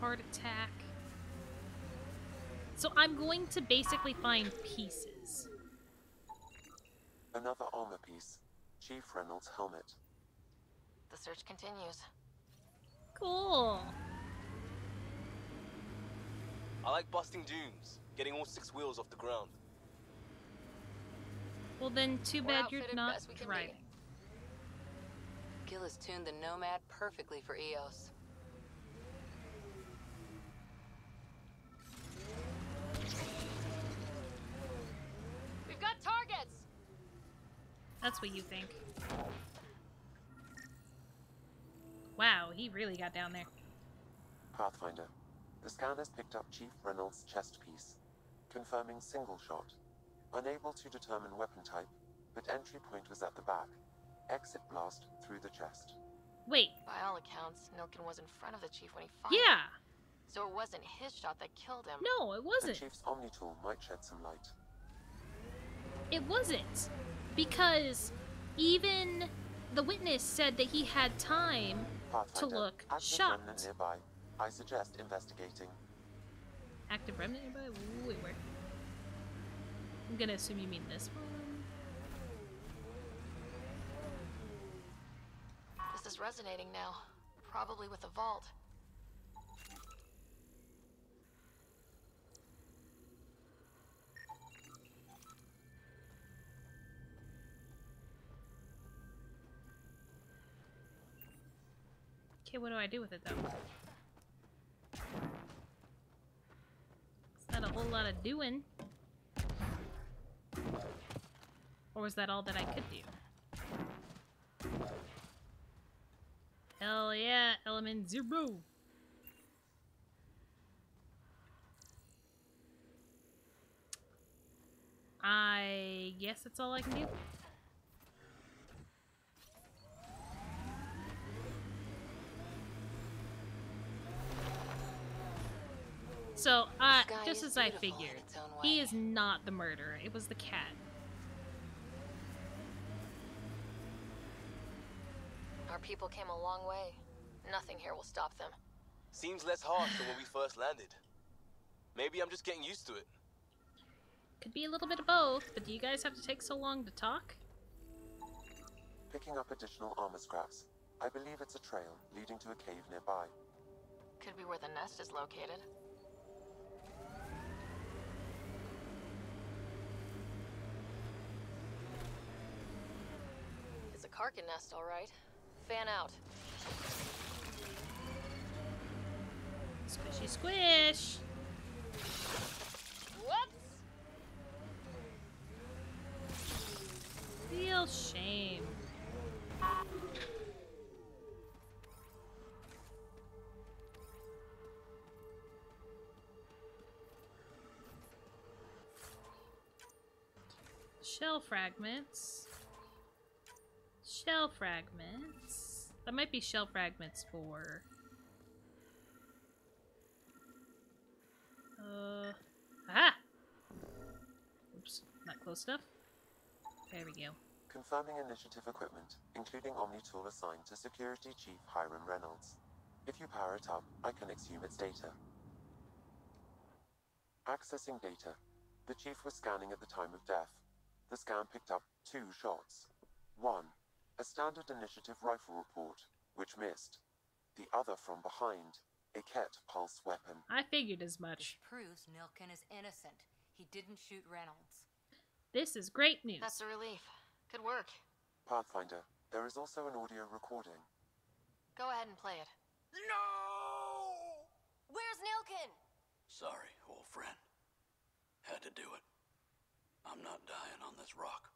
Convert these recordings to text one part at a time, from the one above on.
heart attack. So I'm going to basically find pieces. Another armor piece. Chief Reynolds' helmet. The search continues. Cool. I like busting dunes, getting all 6 wheels off the ground. Well then, too We're bad you're outfitted not best we can be. driving. Gil has tuned the Nomad perfectly for Eos. We've got targets! That's what you think. Wow, he really got down there. Pathfinder. The scanners picked up Chief Reynolds' chest piece, confirming single shot. Unable to determine weapon type, but entry point was at the back. Exit blast through the chest. Wait. By all accounts, Nilkin was in front of the chief when he fired. Yeah. So it wasn't his shot that killed him. No, it wasn't. The Chief's Omni tool might shed some light. It wasn't. Because even the witness said that he had time to look active remnant shocked. nearby. I suggest investigating. Active remnant nearby? Wait, where? I'm gonna assume you mean this one. This is resonating now. Probably with the vault. Okay, what do I do with it though? It's not a whole lot of doing. Or was that all that I could do? Hell yeah, element 0! I guess that's all I can do. So, just as I figured, he is not the murderer. It was the cat. Our people came a long way. Nothing here will stop them. Seems less harsh than when we first landed. Maybe I'm just getting used to it. Could be a little bit of both, but do you guys have to take so long to talk? Picking up additional armor scraps. I believe it's a trail leading to a cave nearby. Could be where the nest is located. It's a Karkin nest, all right. Fan out. Squishy squish! Whoops! Real shame. Shell fragments. Shell fragments. That might be shell fragments for... Aha! Oops, not close enough. There we go. Confirming initiative equipment, including Omni tool assigned to Security Chief Hiram Reynolds. If you power it up, I can exhume its data. Accessing data. The Chief was scanning at the time of death. The scan picked up 2 shots. 1. A standard initiative rifle report, which missed. The other from behind. A Ket pulse weapon. I figured as much. This proves Nilkin is innocent. He didn't shoot Reynolds. This is great news. That's a relief. Good work. Pathfinder, there is also an audio recording. Go ahead and play it. No! Where's Nilkin? Sorry, old friend. Had to do it. I'm not dying on this rock.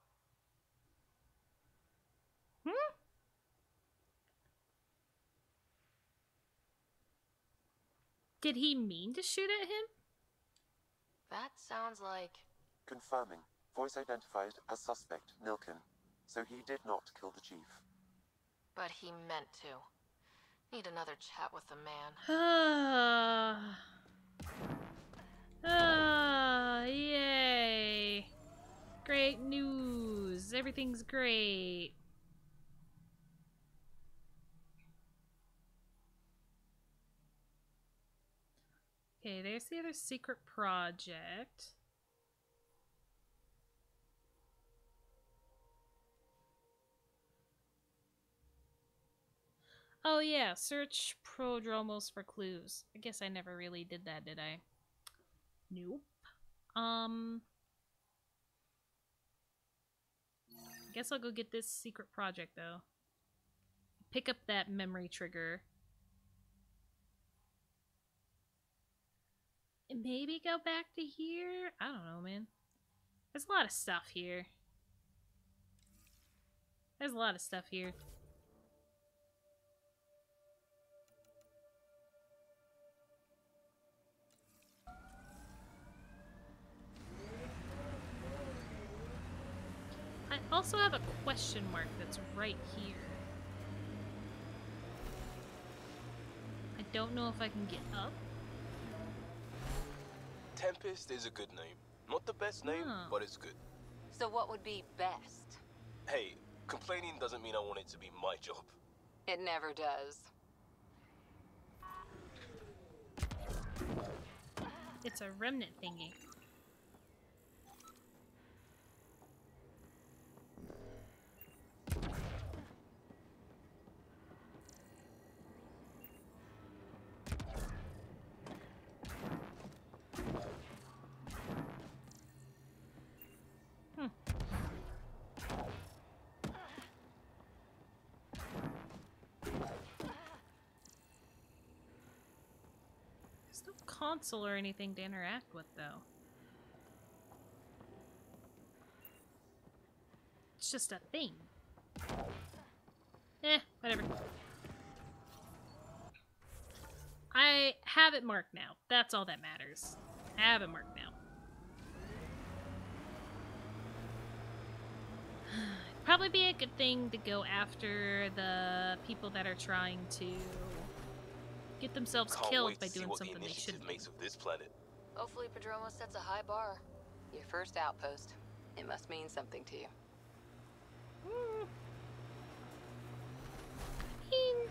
Hmm? Did he mean to shoot at him? That sounds like... Confirming. Voice identified as suspect, Nilkin. So he did not kill the Chief. But he meant to. Need another chat with the man. Yay. Great news. Everything's great. Okay, there's the other secret project. Oh yeah, search prodromos for clues. I guess I never really did that, did I? Nope. I guess I'll go get this secret project though. Pick up that memory trigger. And maybe go back to here? I don't know, man. There's a lot of stuff here. There's a lot of stuff here. I also have a question mark that's right here. I don't know if I can get up. Tempest is a good name. Not the best name, but it's good. So what would be best? Hey, complaining doesn't mean I want it to be my job. It never does. It's a remnant thingy. There's no console or anything to interact with, though. It's just a thing. Whatever. I have it marked now. That's all that matters. I have it marked now. Probably be a good thing to go after the people that are trying to get themselves killed by doing something they shouldn't do. Makes of this planet. Hopefully Prodromos sets a high bar. Your first outpost. It must mean something to you.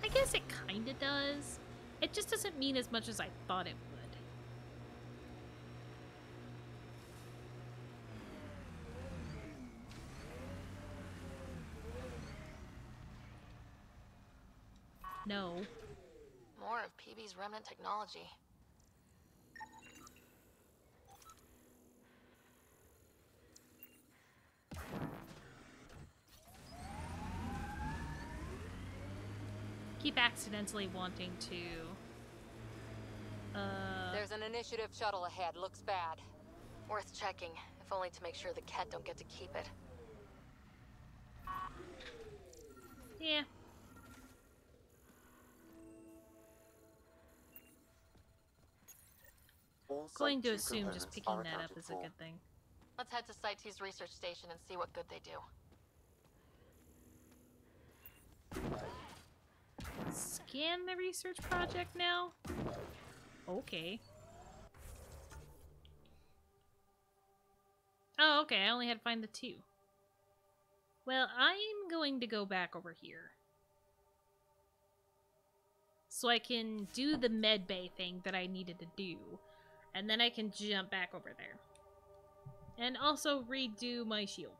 I guess it kinda does. It just doesn't mean as much as I thought it would. No. More of PB's remnant technology. Keep accidentally wanting to... There's an initiative shuttle ahead. Looks bad. Worth checking, if only to make sure the Ket don't get to keep it. Yeah. Going to assume just picking that up is a good thing. Let's head to Site 2's research station and see what good they do. Scan the research project now? Okay. Oh, okay, I only had to find the 2. Well, I'm going to go back over here. So I can do the med bay thing that I needed to do. And then I can jump back over there. And also redo my shield.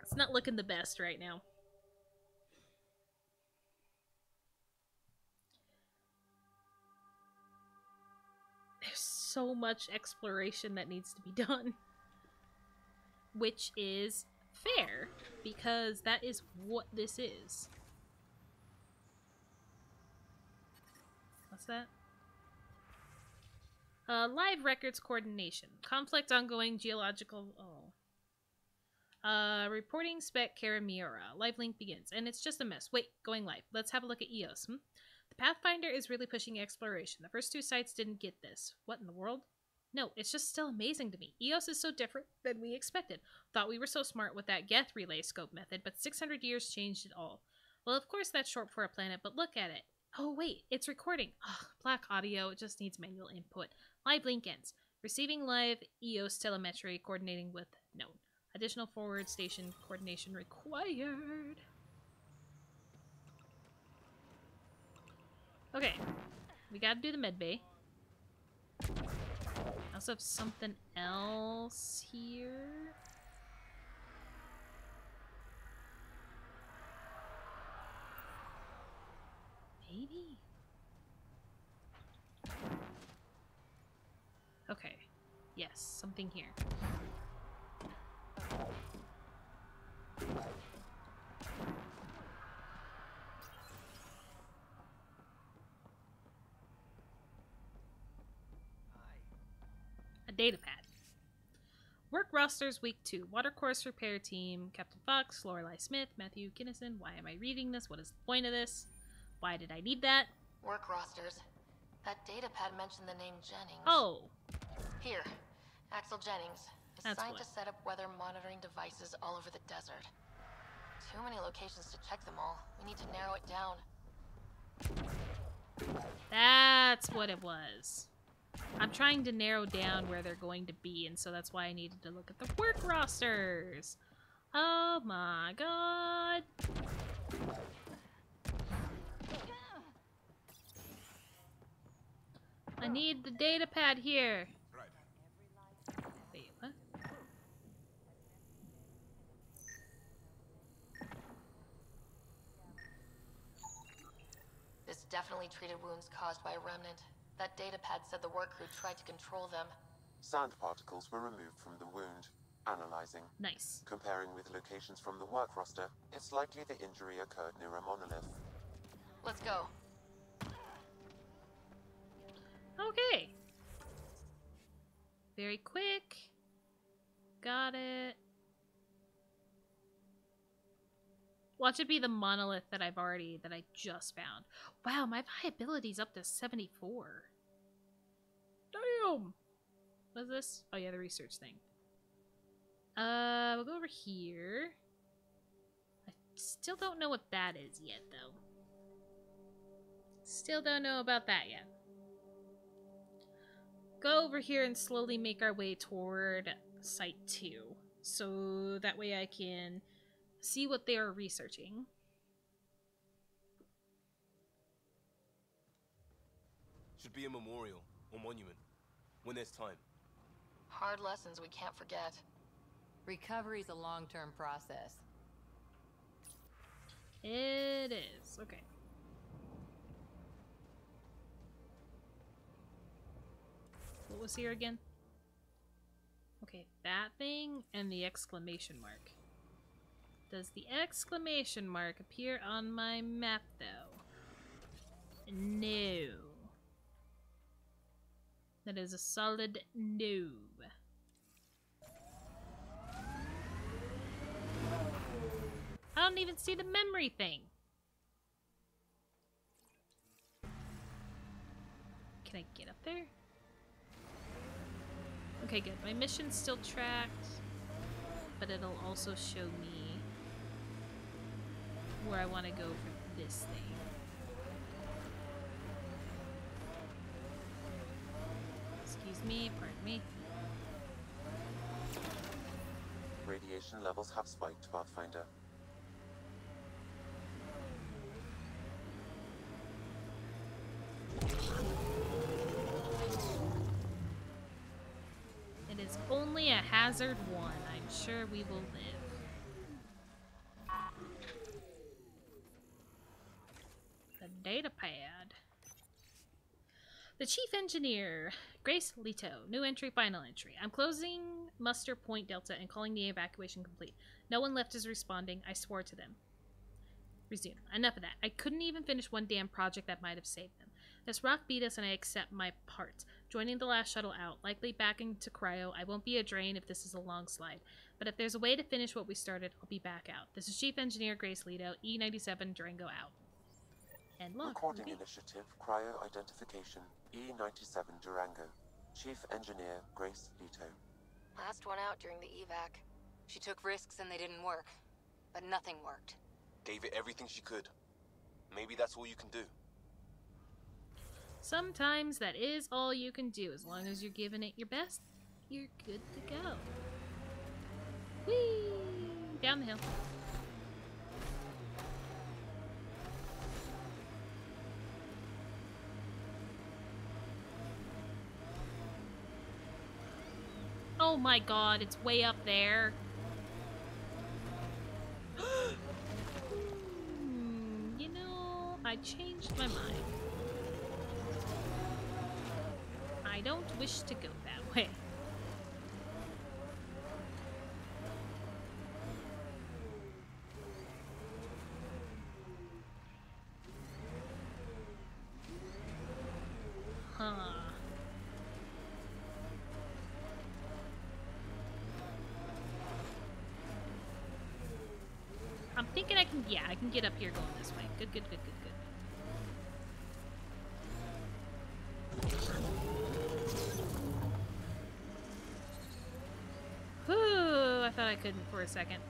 It's not looking the best right now. There's so much exploration that needs to be done. Which is fair, because that is what this is. What's that? Live records coordination. Conflict ongoing geological... reporting spec Karamiura. Live link begins. And it's just a mess. Wait, going live. Let's have a look at EOS. The Pathfinder is really pushing exploration. The first 2 sites didn't get this. What in the world? No, it's just still amazing to me. EOS is so different than we expected. Thought we were so smart with that Geth relay scope method, but 600 years changed it all. Well, of course that's short for a planet, but look at it. Oh wait, it's recording. Ugh, black audio, it just needs manual input. Live link ends. Receiving live EOS telemetry, coordinating with known. Additional forward station coordination required. Okay. We gotta do the med bay. I also have something else here. Maybe? Okay. Yes, something here. A data pad. Work rosters week 2. Water course repair team. Captain Fox, Lorelei Smith, Matthew Kinnison. Why am I reading this? What is the point of this? Why did I need that? Work rosters. That data pad mentioned the name Jennings. Oh, Here, Axel Jennings, That's assigned what. to set up weather monitoring devices all over the desert. Too many locations to check them all. We need to narrow it down. That's what it was. I'm trying to narrow down where they're going to be, and so that's why I needed to look at the work rosters. Oh my god. I need the data pad here. Wait, what? This definitely treated wounds caused by a remnant. That data pad said the work crew tried to control them. Sand particles were removed from the wound. Analyzing. Nice. Comparing with locations from the work roster, it's likely the injury occurred near a monolith. Let's go. Okay. Very quick. Got it. Watch it be the monolith that I just found. Wow, my viability's up to 74. Damn! What's this? Oh yeah, the research thing. We'll go over here. I still don't know what that is yet, though. Still don't know about that yet. Go over here and slowly make our way toward Site 2. So that way I can see what they are researching. Should be a memorial or monument when there's time. Hard lessons we can't forget. Recovery's a long-term process. It is. Okay. What was here again? Okay, that thing and the exclamation mark. Does the exclamation mark appear on my map, though? No. That is a solid no. I don't even see the memory thing. Can I get up there? Okay, good. My mission's still tracked, but it'll also show me where I want to go for this thing. Excuse me, pardon me. Radiation levels have spiked, Pathfinder. It is only a hazard 1. I'm sure we will live. The data pad. The chief engineer, Grace Leto. New entry, final entry. I'm closing muster point Delta and calling the evacuation complete. No one left is responding. I swore to them. Resume. Enough of that. I couldn't even finish one damn project that might have saved them. This rock beat us and I accept my parts. Joining the last shuttle out. Likely back into cryo. I won't be a drain if this is a long slide. But if there's a way to finish what we started, I'll be back out. This is Chief Engineer Grace Leto, E97 Durango out. And log. Recording Initiative, Cryo Identification, E97 Durango. Chief Engineer Grace Leto. Last one out during the evac. She took risks and they didn't work. But nothing worked. Gave it everything she could. Maybe that's all you can do. Sometimes that is all you can do. As long as you're giving it your best, you're good to go. Whee! Down the hill. Oh my god, it's way up there. You know, I changed my mind. I don't wish to go that way. Huh. I'm thinking I can, yeah, I can get up here going this way. Good, good, good, good, good. Whew, I thought I couldn't for a second.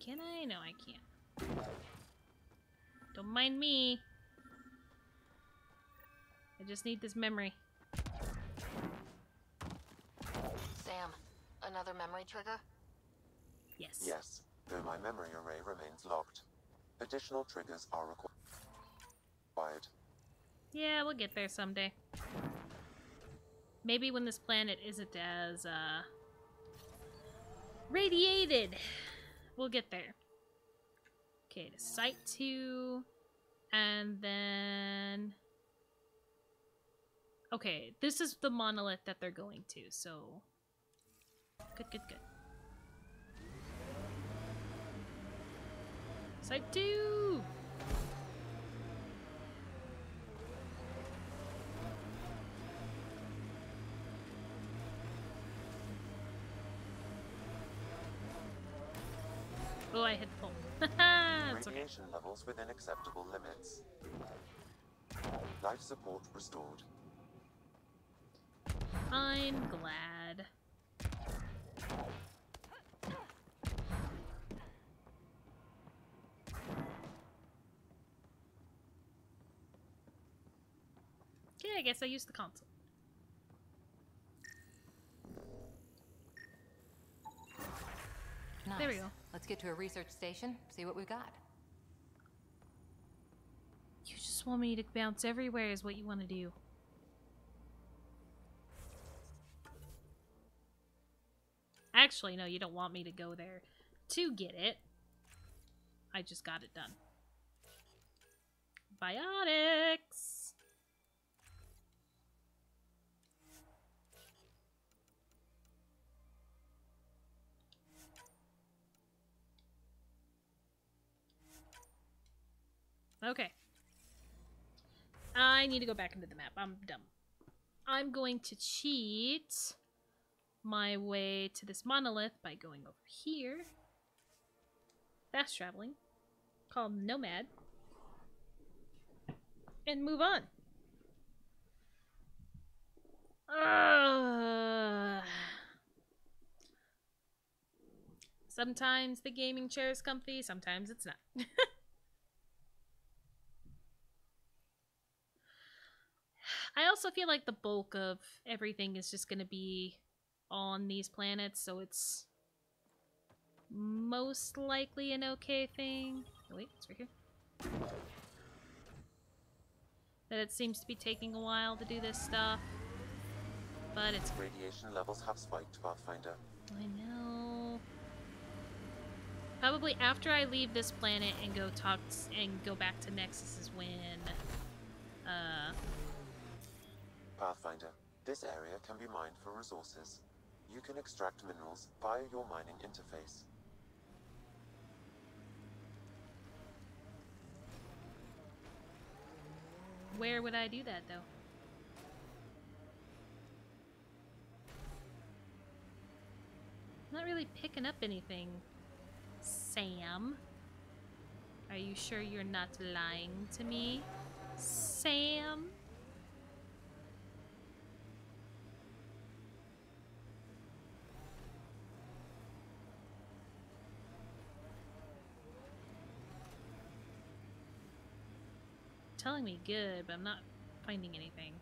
Can I? No, I can't. Don't mind me. I just need this memory. Sam, another memory trigger? Yes. Yes, though my memory array remains locked. Additional triggers are required. Yeah, we'll get there someday. Maybe when this planet isn't as, radiated. We'll get there. Okay, to Site 2. And then... Okay, this is the monolith that they're going to, so... Good, good, good. Site 2! Oh, I hit the pole. It's okay. Radiation levels within acceptable limits. Life support restored. I'm glad. Okay, I guess I used the console. Nice. There we go. Let's get to a research station, see what we've got. You just want me to bounce everywhere is what you want to do. Actually, no, you don't want me to go there to get it. I just got it done. Biotics! Okay. I need to go back into the map. I'm dumb. I'm going to cheat my way to this monolith by going over here. Fast traveling. Called Nomad. And move on. Sometimes the gaming chair is comfy, sometimes it's not. I also feel like the bulk of everything is just going to be on these planets, so it's most likely an okay thing. Oh, wait, it's right here. That it seems to be taking a while to do this stuff, but it's... Radiation levels have spiked, Pathfinder. I know. Probably after I leave this planet and go talk and go back to Nexus is when, Pathfinder, this area can be mined for resources. You can extract minerals via your mining interface. Where would I do that, though? I'm not really picking up anything, Sam. Are you sure you're not lying to me, Sam? Telling me good, but I'm not finding anything.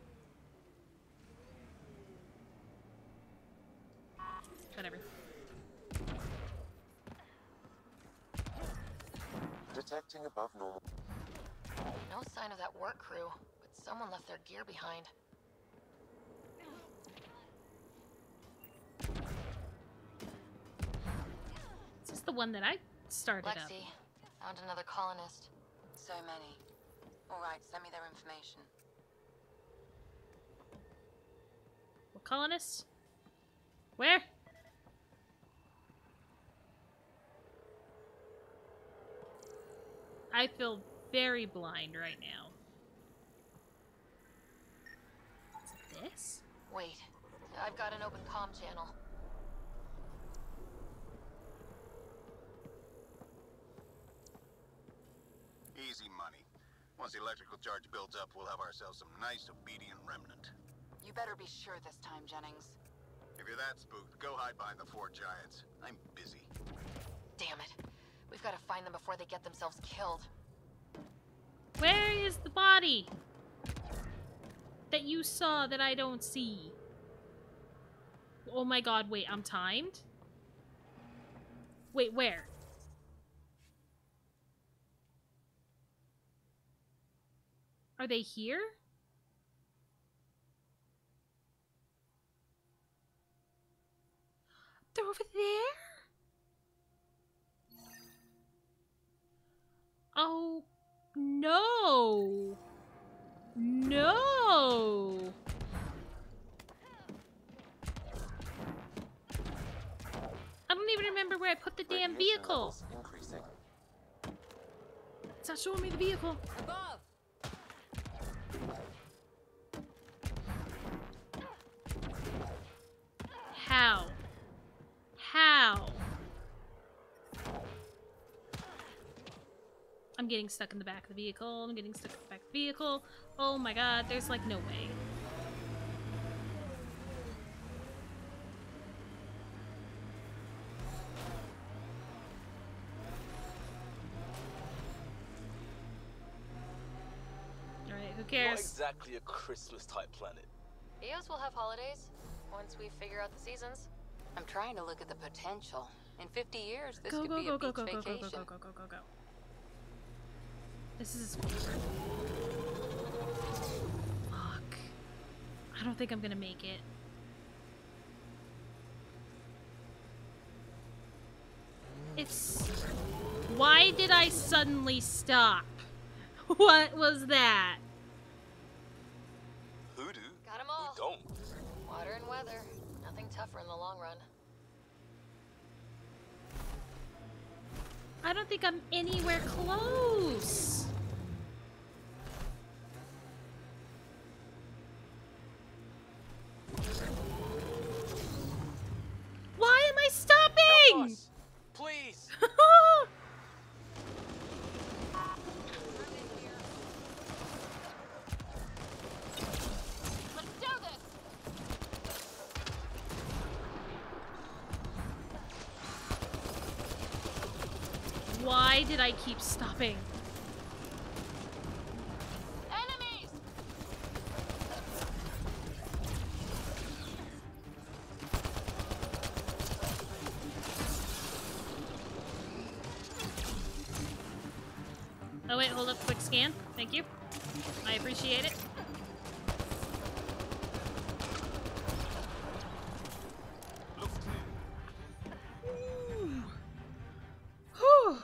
Detecting above normal. No sign of that work crew, but someone left their gear behind. Is this the one that I started up? Lexi, found another colonist. So many. All right, send me their information. What colonists? Where? I feel very blind right now. Is it this? Wait, I've got an open comm channel. Easy money. Once the electrical charge builds up, we'll have ourselves some nice, obedient remnant. You better be sure this time, Jennings. If you're that spooked, go hide behind the four giants. I'm busy. Damn it. We've got to find them before they get themselves killed. Where is the body that you saw that I don't see? Oh my god, wait, I'm timed? Wait, where? Are they here? They're over there? Oh, no. No. I don't even remember where I put the damn Radiation vehicle. levels increasing. It's not showing me the vehicle. Above! How? How? I'm getting stuck in the back of the vehicle. I'm getting stuck in the back of the vehicle. Oh my god, there's like no way. Alright, who Not cares? exactly a Christmas-type planet. EOS will have holidays once we figure out the seasons. I'm trying to look at the potential. In 50 years, this Go, could go, be go, a go, beach go, go, go, go, vacation. go, go, go, go. This is his favorite. Fuck. I don't think I'm gonna make it. It's... Why did I suddenly stop? What was that? Who do? Got 'em all. Who don't? Water and weather. Nothing tougher in the long run. I don't think I'm anywhere close. Why am I Help stopping? us! Please! Let's do this! Why did I keep stopping? Enemies! Oh wait, hold up, quick scan. Thank you. I appreciate it. Ooh. Whew.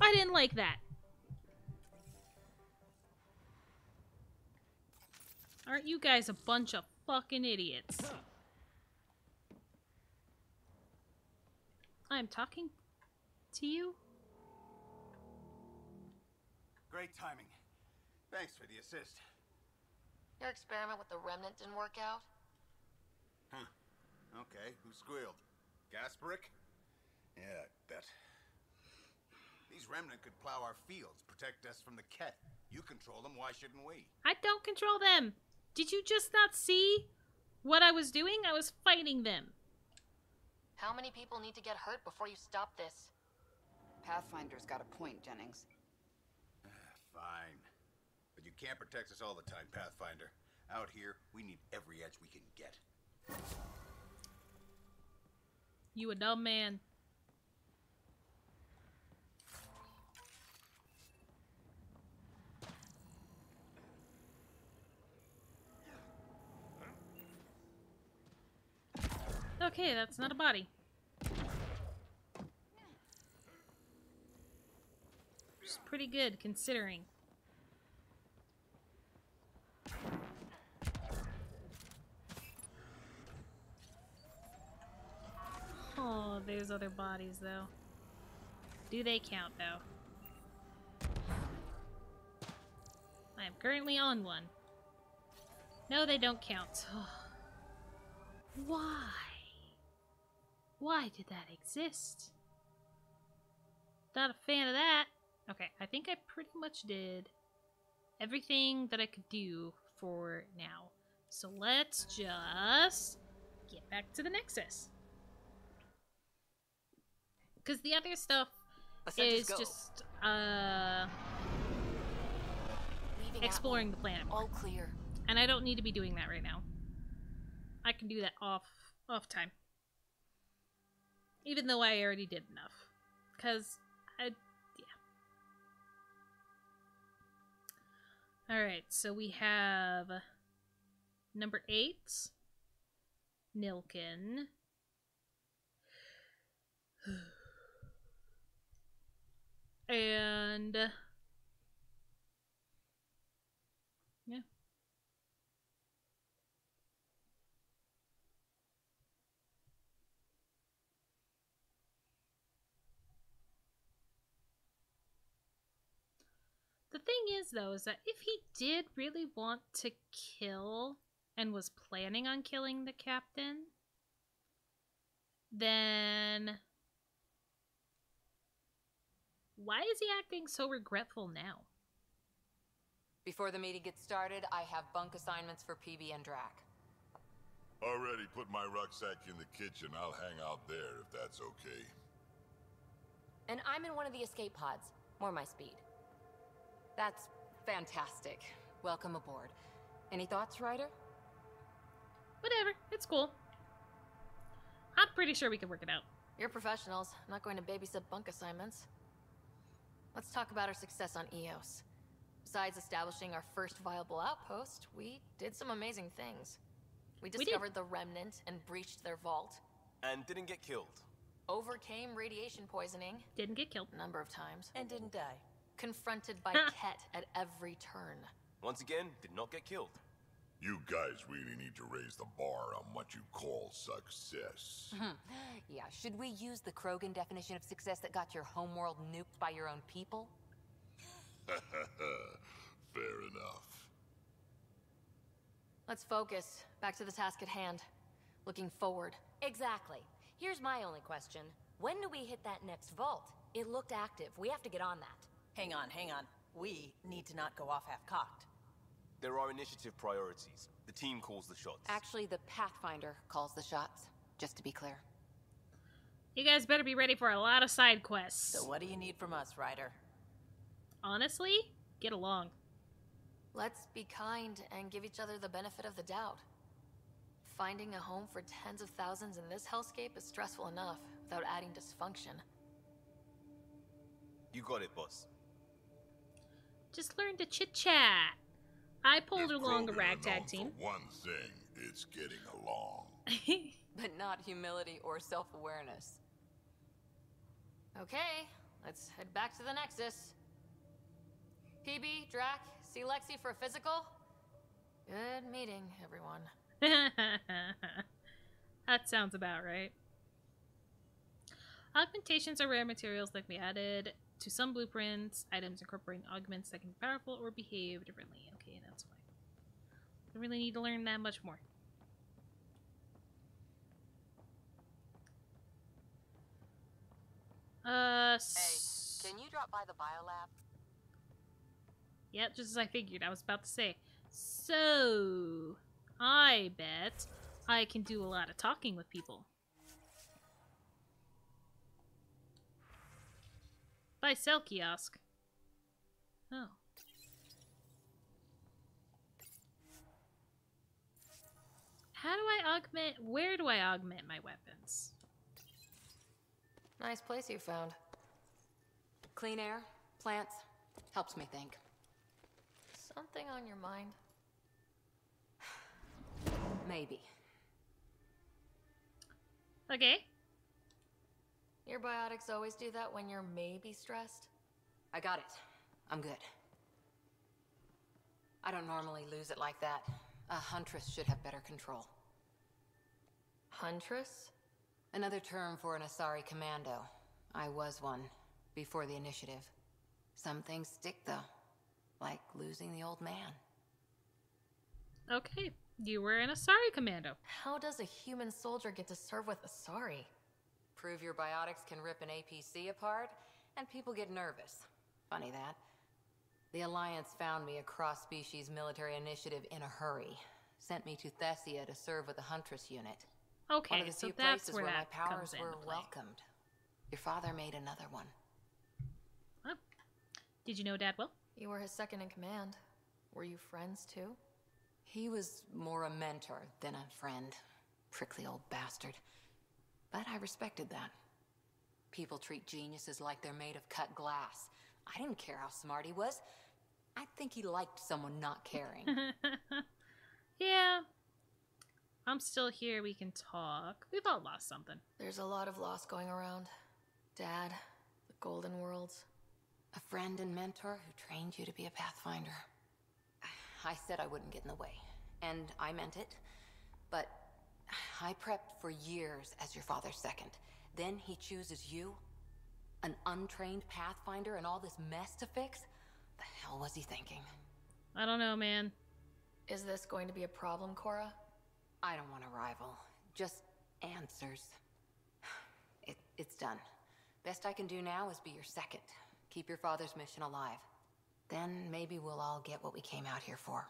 I didn't like that. Aren't you guys a bunch of fucking idiots? I'm talking to you? Great timing. Thanks for the assist. Your experiment with the remnant didn't work out? Huh. Okay, who squealed? Gasparic? Yeah, I bet. These remnant could plow our fields, protect us from the Ket. You control them, why shouldn't we? I don't control them. Did you just not see what I was doing? I was fighting them. How many people need to get hurt before you stop this? Pathfinder's got a point, Jennings. Fine. But you can't protect us all the time, Pathfinder. Out here, we need every edge we can get. You a dumb man. Okay, that's not a body. Which is pretty good, considering. Oh, there's other bodies, though. Do they count, though? I am currently on one. No, they don't count. Why? Why did that exist? Not a fan of that. Okay, I think I pretty much did everything that I could do for now. So let's just get back to the Nexus. Because the other stuff is just, Leaving exploring the Apple. planet. All clear. And I don't need to be doing that right now. I can do that off time. Even though I already did enough. Because, yeah. Alright, so we have number 8, Nilkin. And yeah. The thing is, though, is that if he did really want to kill and was planning on killing the captain, then why is he acting so regretful now? Before the meeting gets started, I have bunk assignments for PB and Drac. Already put my rucksack in the kitchen. I'll hang out there if that's okay. And I'm in one of the escape pods. More my speed. That's fantastic. Welcome aboard. Any thoughts, Ryder? Whatever, it's cool. I'm pretty sure we can work it out. You're professionals. I'm not going to babysit bunk assignments. Let's talk about our success on EOS. Besides establishing our first viable outpost, we did some amazing things. We discovered the Remnant and breached their vault. And didn't get killed. Overcame radiation poisoning. Didn't get killed. A number of times. And didn't die. Confronted by Ket at every turn. Once again, did not get killed. You guys really need to raise the bar on what you call success. Yeah, should we use the Krogan definition of success that got your homeworld nuked by your own people? Fair enough. Let's focus. Back to the task at hand. Looking forward. Exactly. Here's my only question. When do we hit that next vault? It looked active. We have to get on that. Hang on. We need to not go off half-cocked. There are initiative priorities. The team calls the shots. Actually, the Pathfinder calls the shots, just to be clear. You guys better be ready for a lot of side quests. So what do you need from us, Ryder? Honestly, get along. Let's be kind and give each other the benefit of the doubt. Finding a home for tens of thousands in this hellscape is stressful enough, without adding dysfunction. You got it, boss. Just learn to chit-chat. I pulled If along a Krogan are ragtag known team. for one thing, it's getting along. But not humility or self-awareness. Okay, let's head back to the Nexus. PB, Drac, see Lexi for a physical? Good meeting, everyone. That sounds about right. Augmentations are rare materials that can be added to some blueprints. Items incorporating augments that can be powerful or behave differently. Okay, that's fine. I really need to learn that much more. Hey, can you drop by the biolab? Yep, just as I figured. I was about to say. So, I bet I can do a lot of talking with people. Buy sell kiosk. Oh. How do I augment? Where do I augment my weapons? Nice place you found. Clean air, plants, helps me think. Something on your mind? Maybe. Okay. Your biotics always do that when you're maybe stressed? I got it. I'm good. I don't normally lose it like that. A huntress should have better control. Huntress? Another term for an Asari commando. I was one, before the initiative. Some things stick, though. Like losing the old man. Okay. You were an Asari commando. How does a human soldier get to serve with Asari? Prove your biotics can rip an APC apart, and people get nervous. Funny that. The Alliance found me a cross-species military initiative in a hurry. Sent me to Thessia to serve with the Huntress unit. Okay, One of the so few that's places where where my that powers comes were into play. welcomed. Your father made another one. Oh. Did you know Dad well? You were his second in command. Were you friends too? He was more a mentor than a friend. Prickly old bastard. But I respected that. People treat geniuses like they're made of cut glass. I didn't care how smart he was. I think he liked someone not caring. Yeah. I'm still here. We can talk. We've all lost something. There's a lot of loss going around. Dad, the Golden Worlds. A friend and mentor who trained you to be a Pathfinder. I said I wouldn't get in the way, and I meant it. But I prepped for years as your father's second. Then he chooses you? An untrained Pathfinder and all this mess to fix? The hell was he thinking? I don't know, man. Is this going to be a problem, Cora? I don't want a rival. Just answers. It's done. Best I can do now is be your second. Keep your father's mission alive. Then maybe we'll all get what we came out here for.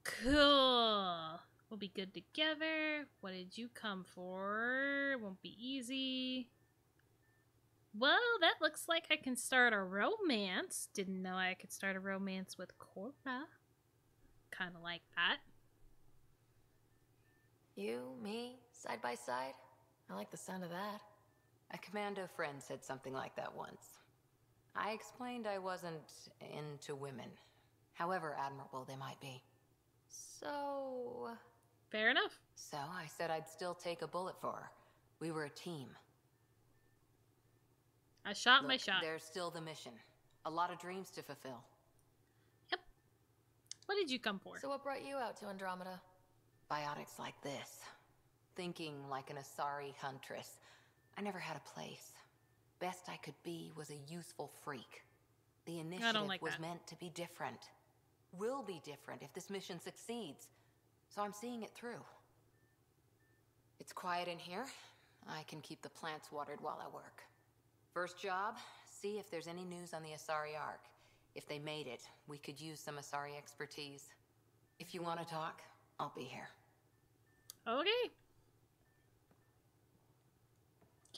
Cool. We'll be good together. What did you come for? It won't be easy. Well, that looks like I can start a romance. Didn't know I could start a romance with Cora. Kind of like that. You, me, side by side? I like the sound of that. A commando friend said something like that once. I explained I wasn't into women, however admirable they might be. So... Fair enough. So I said I'd still take a bullet for her. We were a team. I shot Look, my shot. There's still the mission. A lot of dreams to fulfill. Yep. What did you come for? So what brought you out to Andromeda? Biotics like this. Thinking like an Asari huntress. I never had a place. Best I could be was a useful freak. The initiative like was that. meant to be different. Will be different if this mission succeeds. So I'm seeing it through. It's quiet in here. I can keep the plants watered while I work. First job, see if there's any news on the Asari Ark. If they made it, we could use some Asari expertise. If you want to talk, I'll be here. Okay.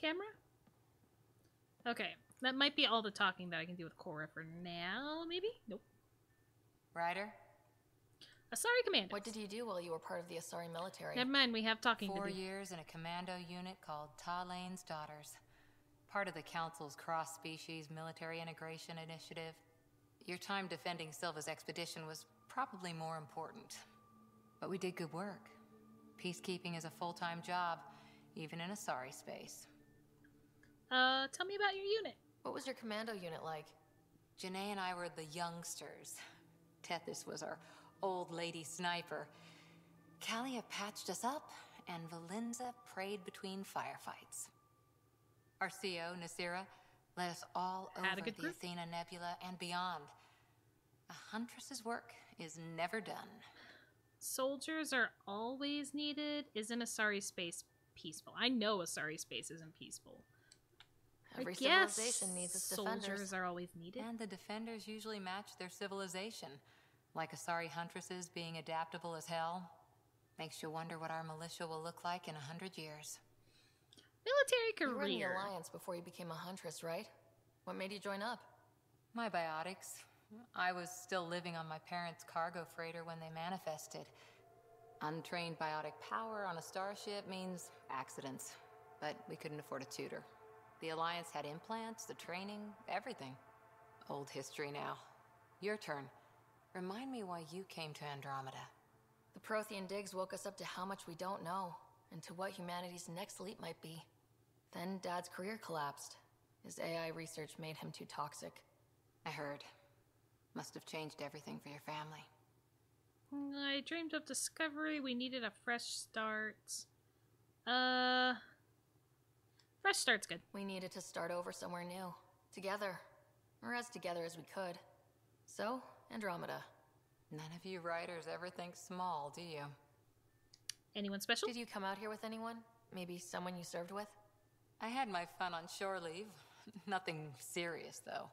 Camera? Okay. That might be all the talking that I can do with Cora for now, maybe? Nope. Ryder? Asari Commando. What did you do while you were part of the Asari military? Never mind, we have talking 4 to do. years in a commando unit called Talane's Daughters. Part of the Council's cross-species military integration initiative. Your time defending Silva's expedition was probably more important. But we did good work. Peacekeeping is a full-time job, even in Asari space. Tell me about your unit. What was your commando unit like? Janae and I were the youngsters. Tethys was our old lady sniper. Kalia patched us up, and Valenza prayed between firefights. Our CO, Nasira, led us all Had a over good the group. Athena Nebula and beyond. A huntress's work is never done. Soldiers are always needed. Isn't Asari space peaceful? I know Asari space isn't peaceful. Every I guess civilization needs its soldiers defenders. are always needed. And the defenders usually match their civilization. Like Asari huntresses being adaptable as hell. Makes you wonder what our militia will look like in 100 years. Military You were in the career. Alliance before you became a huntress, right? What made you join up? My biotics. I was still living on my parents' cargo freighter when they manifested. Untrained biotic power on a starship means accidents. But we couldn't afford a tutor. The Alliance had implants, the training, everything. Old history now. Your turn. Remind me why you came to Andromeda. The Prothean digs woke us up to how much we don't know. into what humanity's next leap might be. Then Dad's career collapsed. His AI research made him too toxic. I heard. Must have changed everything for your family. I dreamed of discovery. We needed a fresh start. Fresh start's good. We needed to start over somewhere new. Together. Or as together as we could. So, Andromeda. None of you writers ever think small, do you? Anyone special? Did you come out here with anyone? Maybe someone you served with? I had my fun on shore leave. Nothing serious, though.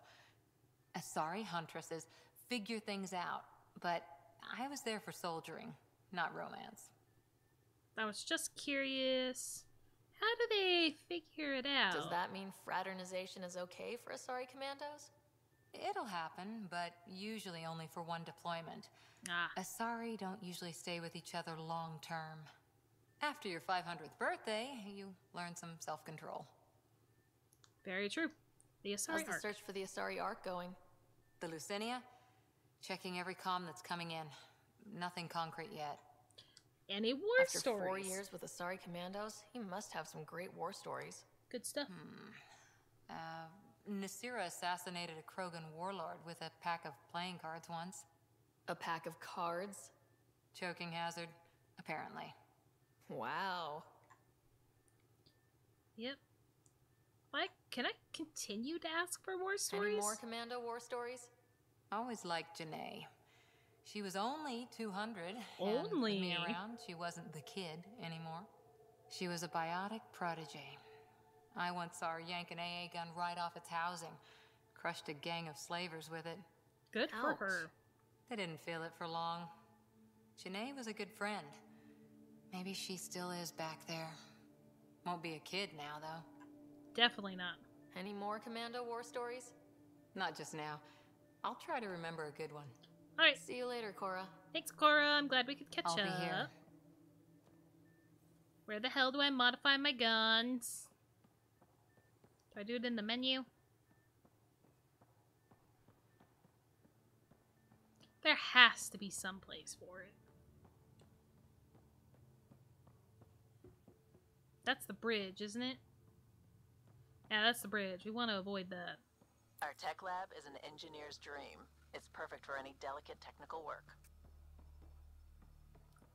Asari huntresses figure things out, but I was there for soldiering, not romance. I was just curious. How do they figure it out? Does that mean fraternization is okay for Asari commandos? It'll happen, but usually only for one deployment. Asari don't usually stay with each other long term. After your 500th birthday, you learn some self-control. Very true. The Asari How's the search for the Asari Ark going? The Lucinia? Checking every comm that's coming in. Nothing concrete yet. Any war After stories? 4 years with Asari commandos, he must have some great war stories. Good stuff. Nasira assassinated a Krogan warlord with a pack of playing cards once. A pack of cards? Choking hazard, apparently. Wow. Yep. Can I continue to ask for war stories? Any more commando war stories? Always liked Janae. She was only 200. Only? And with me around, she wasn't the kid anymore. She was a biotic protege. I once saw her yank an AA gun right off its housing. Crushed a gang of slavers with it. Good for her. They didn't feel it for long. Janae was a good friend. Maybe she still is back there. Won't be a kid now, though. Definitely not. Any more commando war stories? Not just now. I'll try to remember a good one. Alright. See you later, Cora. Thanks, Cora. I'm glad we could catch I'll up. be here. Where the hell do I modify my guns? Do I do it in the menu? There has to be some place for it. That's the bridge, isn't it? Yeah, that's the bridge. We want to avoid that. Our tech lab is an engineer's dream. It's perfect for any delicate technical work.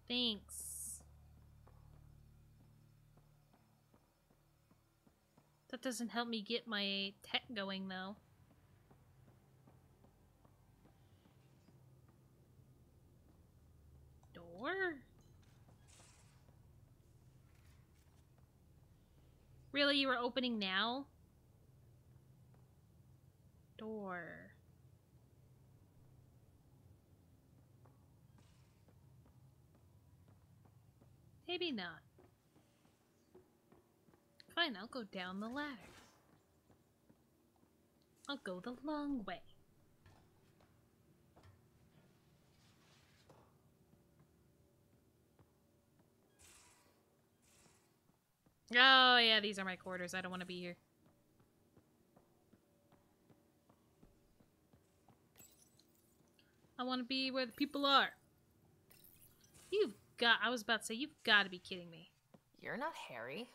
Thanks. That doesn't help me get my tech going, though. Door? Really? You were opening now? Door. Maybe not. Fine, I'll go down the ladder. I'll go the long way. Oh, yeah, these are my quarters. I don't want to be here. I want to be where the people are. I was about to say, you've got to be kidding me. You're not Harry.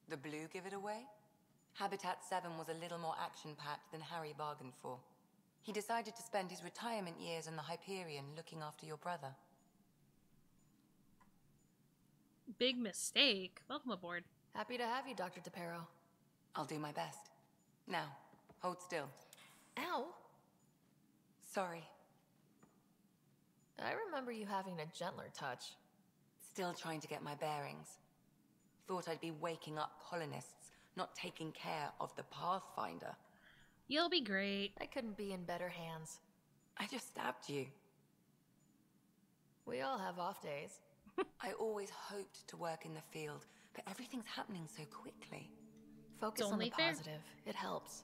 The blue give it away? Habitat 7 was a little more action-packed than Harry bargained for. He decided to spend his retirement years in the Hyperion looking after your brother. Big mistake. Welcome aboard. Happy to have you, Dr. DePero. I'll do my best. Now, hold still. Ow! Sorry. I remember you having a gentler touch. Still trying to get my bearings. Thought I'd be waking up colonists, not taking care of the Pathfinder. You'll be great. I couldn't be in better hands. I just stabbed you. We all have off days. I always hoped to work in the field, but everything's happening so quickly. Focus on only the fair. positive. It helps.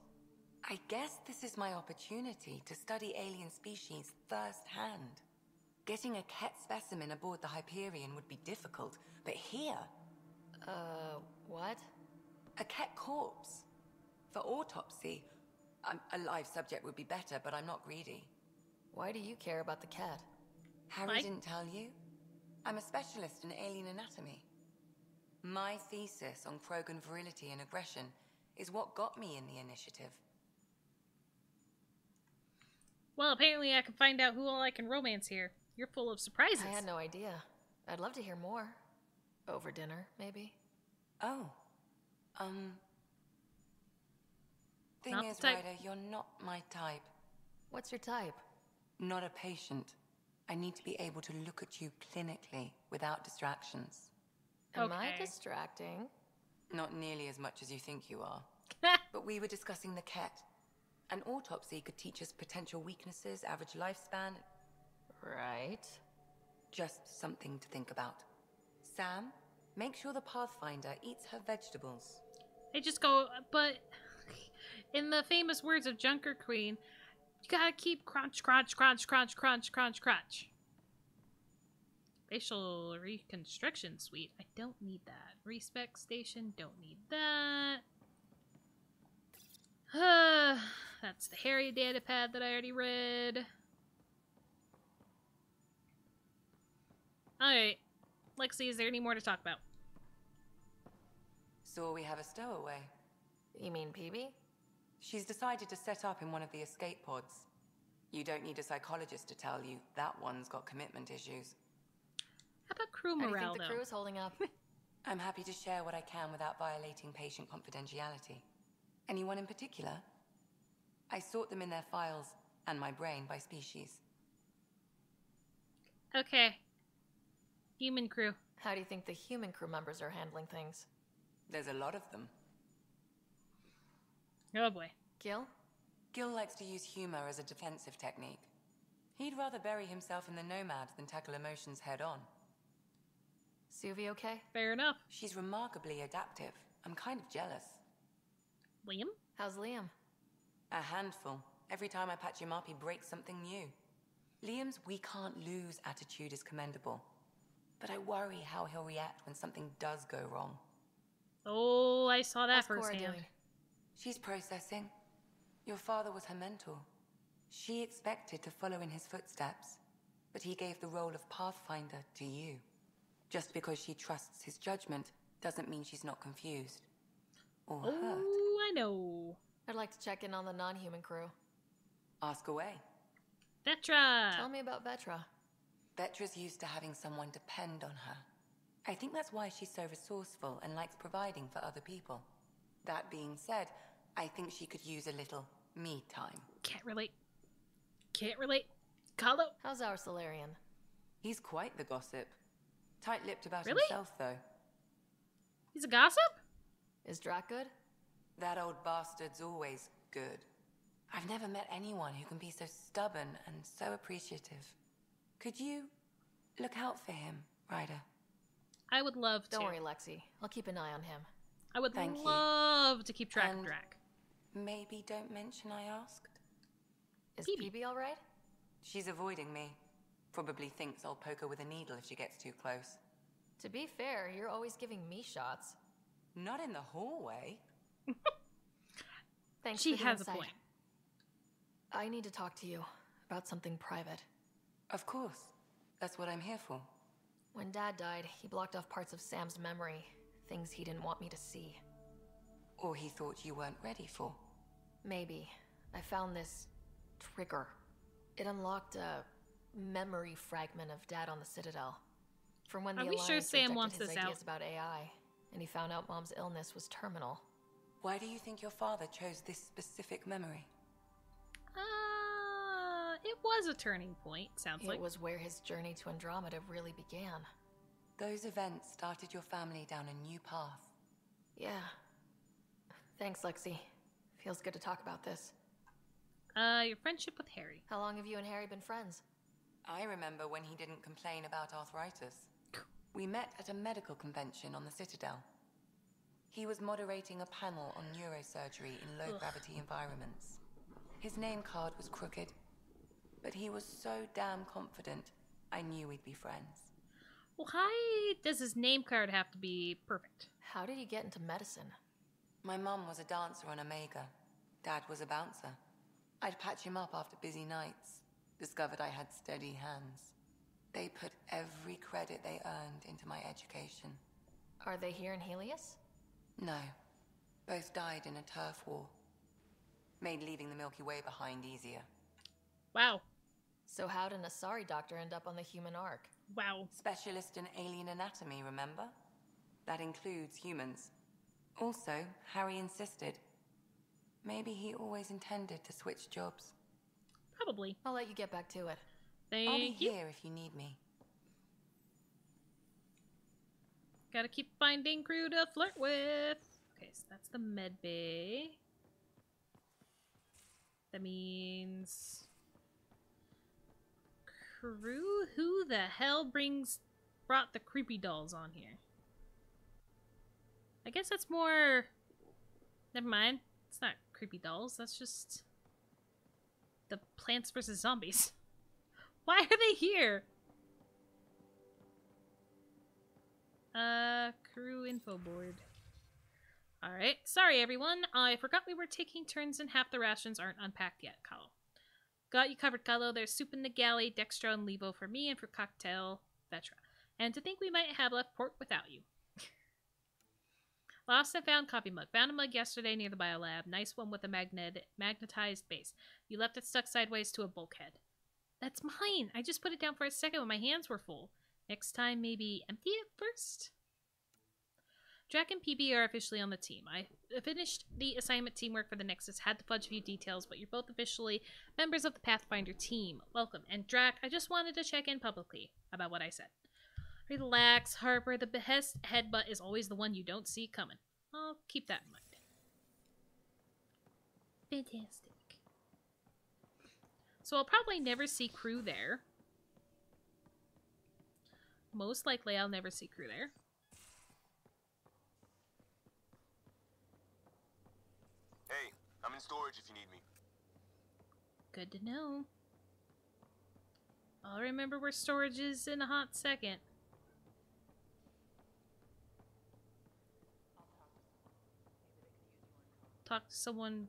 I guess this is my opportunity to study alien species firsthand. Getting a Ket specimen aboard the Hyperion would be difficult, but here... What? A Ket corpse. For autopsy. A live subject would be better, but I'm not greedy. Why do you care about the cat? Harry didn't tell you? I'm a specialist in alien anatomy. My thesis on Krogan virility and aggression is what got me in the initiative. Well, apparently I can find out who all I can romance here. You're full of surprises. I had no idea. I'd love to hear more. Over dinner, maybe? Oh. Thing Not is, the type. Ryder, you're not my type. What's your type? Not a patient. I need to be able to look at you clinically without distractions. Am I Okay. distracting? Not nearly as much as you think you are. But we were discussing the Ket. An autopsy could teach us potential weaknesses, average lifespan. Right. Just something to think about. Sam, make sure the Pathfinder eats her vegetables. They just go, but in the famous words of Junker Queen, you gotta keep crunch, crunch, crunch, crunch, crunch, crunch, crunch. Facial reconstruction suite. I don't need that. Respec station. Don't need that. That's the Harry datapad that I already read. Alright. Lexi, is there any more to talk about? So we have a stowaway. You mean PB? She's decided to set up in one of the escape pods. You don't need a psychologist to tell you that one's got commitment issues. How about crew How do you morale, think the though? crew's holding up? I'm happy to share what I can without violating patient confidentiality. Anyone in particular? I sort them in their files and my brain by species. Okay. Human crew. How do you think the human crew members are handling things? There's a lot of them. Oh boy. Gil? Gil likes to use humor as a defensive technique. He'd rather bury himself in the Nomad than tackle emotions head-on. Suvi okay? Fair enough. She's remarkably adaptive. I'm kind of jealous. Liam? How's Liam? A handful. Every time I patch him up, he breaks something new. Liam's "we can't lose" attitude is commendable. But I worry how he'll react when something does go wrong. Oh, I saw that How's Cora firsthand. doing? She's processing. Your father was her mentor. She expected to follow in his footsteps, but he gave the role of Pathfinder to you. Just because she trusts his judgment doesn't mean she's not confused. Or hurt. Oh, I know. I'd like to check in on the non-human crew. Ask away. Vetra! Tell me about Vetra. Vetra's used to having someone depend on her. I think that's why she's so resourceful and likes providing for other people. That being said, I think she could use a little me time. Can't relate. Can't relate. Carlo? How's our Solarian? He's quite the gossip. Tight-lipped about Really? himself, though. He's a gossip? Is Drac good? That old bastard's always good. I've never met anyone who can be so stubborn and so appreciative. Could you look out for him, Ryder? I would love to. Don't worry, Lexi. I'll keep an eye on him. I would Thank you. love to keep track of And- Drac. Maybe don't mention I asked. Is PB. PB all right? She's avoiding me. Probably thinks I'll poke her with a needle if she gets too close. To be fair, you're always giving me shots. Not in the hallway. Thanks She for the has a insight. point. I need to talk to you about something private. Of course. That's what I'm here for. When Dad died, he blocked off parts of Sam's memory, things he didn't want me to see. Or he thought you weren't ready for. Maybe. I found this trigger. It unlocked a memory fragment of Dad on the Citadel. From when the Are we Alliance sure Sam rejected wants his this ideas out? about AI, and he found out Mom's illness was terminal. Why do you think your father chose this specific memory? It was a turning point, sounds It like. was where his journey to Andromeda really began. Those events started your family down a new path. Yeah. Thanks, Lexi. Feels good to talk about this. Your friendship with Harry. How long have you and Harry been friends? I remember when he didn't complain about arthritis. We met at a medical convention on the Citadel. He was moderating a panel on neurosurgery in low-gravity environments. His name card was crooked, but he was so damn confident, I knew we'd be friends. Why does his name card have to be perfect? How did you get into medicine? My mum was a dancer on Omega. Dad was a bouncer. I'd patch him up after busy nights. Discovered I had steady hands. They put every credit they earned into my education. Are they here in Helios? No. Both died in a turf war. Made leaving the Milky Way behind easier. Wow. So how did an Asari doctor end up on the human Ark? Wow. Specialist in alien anatomy, remember? That includes humans. Also, Harry insisted. Maybe he always intended to switch jobs. Probably. I'll let you get back to it. I'll be Thank you. here if you need me. Gotta keep finding crew to flirt with. Okay, so that's the med bay. That means... crew? Who the hell brought the creepy dolls on here? I guess that's more... Never mind. It's not creepy dolls. That's just... the Plants vs. Zombies. Why are they here? Crew info board. Alright. Sorry, everyone. I forgot we were taking turns and half the rations aren't unpacked yet, Kalo. Got you covered, Kalo. There's soup in the galley, Dextro and Levo for me, and for cocktail, Vetra. And to think we might have left port without you. Lost and found coffee mug. Found a mug yesterday near the biolab. Nice one with a magnetized base. You left it stuck sideways to a bulkhead. That's mine! I just put it down for a second when my hands were full. Next time, maybe empty it first? Drac and PB are officially on the team. I finished the assignment teamwork for the Nexus, had to fudge a few details, but you're both officially members of the Pathfinder team. Welcome. And Drac, I just wanted to check in publicly about what I said. Relax, Harper. The behest headbutt is always the one you don't see coming. I'll keep that in mind. Fantastic. So I'll probably never see crew there. Most likely I'll never see crew there. Hey, I'm in storage if you need me. Good to know. I'll remember where storage is in a hot second. Talk to someone.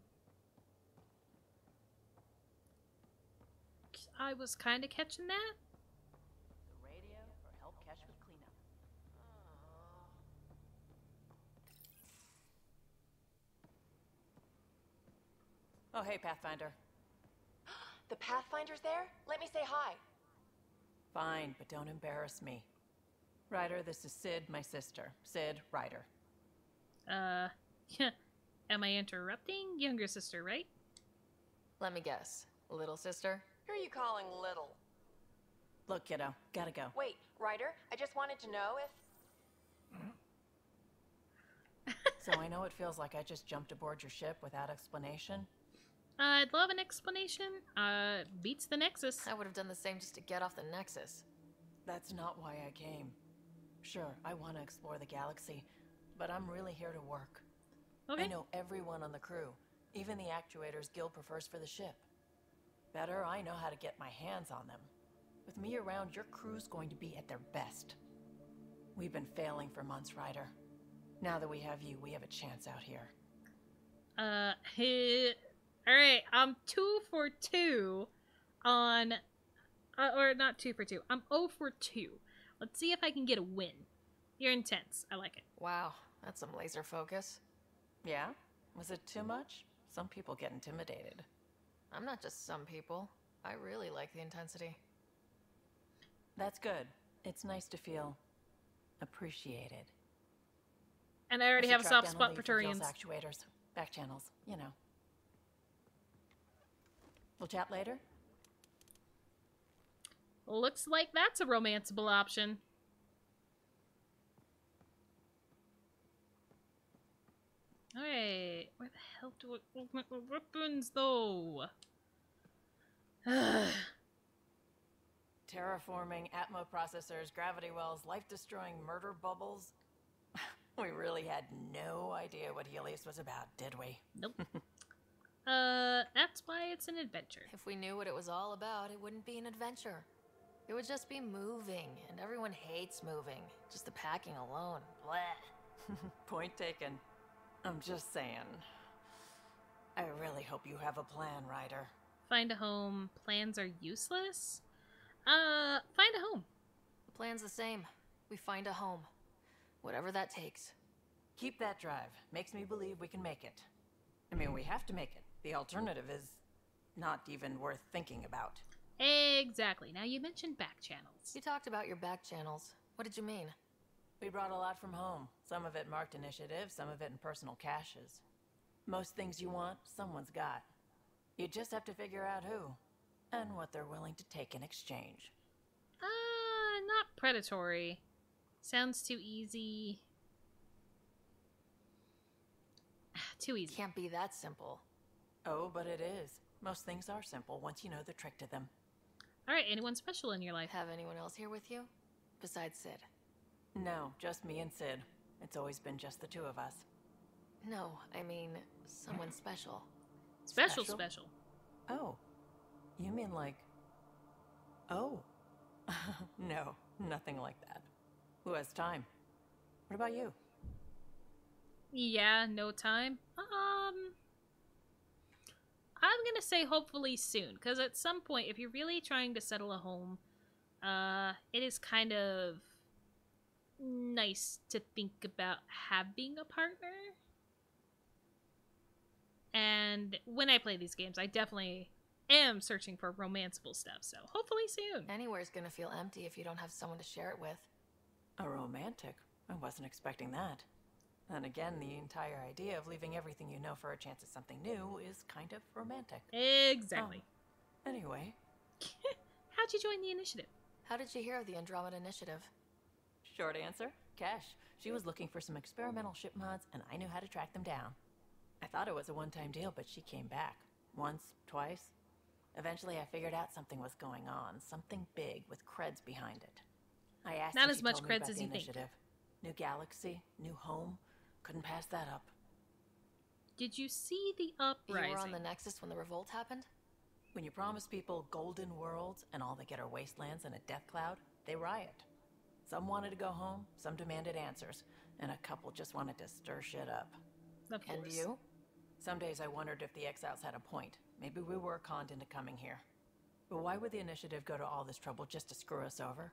I was kind of catching that. The radio for help catch with cleanup. Oh, hey, Pathfinder. The Pathfinder's there? Let me say hi. Fine, but don't embarrass me. Ryder, this is Sid, my sister. Sid, Ryder. Am I interrupting? Younger sister, right? Let me guess. Little sister? Who are you calling little? Look, kiddo, gotta go. Wait, Ryder, I just wanted to know if... So I know it feels like I just jumped aboard your ship without explanation. I'd love an explanation. Beats the Nexus. I would have done the same just to get off the Nexus. That's not why I came. Sure, I want to explore the galaxy, but I'm really here to work. Okay. I know everyone on the crew, even the actuators Guild prefers for the ship. Better, I know how to get my hands on them. With me around, your crew's going to be at their best. We've been failing for months, Ryder. Now that we have you, we have a chance out here. Alright, I'm 2 for 2 on... or not 2 for 2. I'm 0 for 2. Let's see if I can get a win. You're intense. I like it. Wow, that's some laser focus. Yeah? Was it too much? Some people get intimidated. I'm not just some people. I really like the intensity. That's good. It's nice to feel appreciated. And I already have a soft spot for Turians. Actuators, back channels, you know. We'll chat later? Looks like that's a romanceable option. Alright, where the hell do I get my weapons, though? Terraforming, Atmo processors, gravity wells, life-destroying murder bubbles. We really had no idea what Helios was about, did we? Nope. That's why it's an adventure. If we knew what it was all about, it wouldn't be an adventure. It would just be moving, and everyone hates moving. Just the packing alone. Bleh. Point taken. I'm just saying. I really hope you have a plan, Ryder. Find a home. Plans are useless? Find a home. The plan's the same. We find a home. Whatever that takes. Keep that drive. Makes me believe we can make it. I mean, we have to make it. The alternative is not even worth thinking about. Exactly. Now, you mentioned back channels. You talked about your back channels. What did you mean? We brought a lot from home. Some of it marked initiative, some of it in personal caches. Most things you want, someone's got. You just have to figure out who, and what they're willing to take in exchange. Not predatory. Sounds too easy. Too easy. Can't be that simple. Oh, but it is. Most things are simple once you know the trick to them. Alright, anyone special in your life? Have anyone else here with you? Besides Sid? No, just me and Sid. It's always been just the two of us. No, I mean, someone special. Special. Oh. You mean like... Oh. No, nothing like that. Who has time? What about you? Yeah, no time. I'm gonna say hopefully soon, because at some point, if you're really trying to settle a home, it is kind of nice to think about having a partner. And when I play these games, I definitely am searching for romanceable stuff, so hopefully soon. Anywhere's gonna feel empty if you don't have someone to share it with. A romantic? I wasn't expecting that. And again, the entire idea of leaving everything you know for a chance at something new is kind of romantic. Exactly. Anyway. How'd you join the initiative? How did you hear of the Andromeda Initiative? Short answer, Cash. She was looking for some experimental ship mods, and I knew how to track them down. I thought it was a one-time deal, but she came back. Once, twice. Eventually, I figured out something was going on. Something big with creds behind it. I asked Not her, as she much told me creds about as the you think. initiative. New galaxy, new home. Couldn't pass that up. Did you see the uprising? You were on the Nexus when the revolt happened? When you promise people golden worlds and all they get are wastelands and a death cloud, they riot. Some wanted to go home, some demanded answers, and a couple just wanted to stir shit up. Of course. And you? Some days I wondered if the exiles had a point. Maybe we were conned into coming here. But why would the initiative go to all this trouble just to screw us over?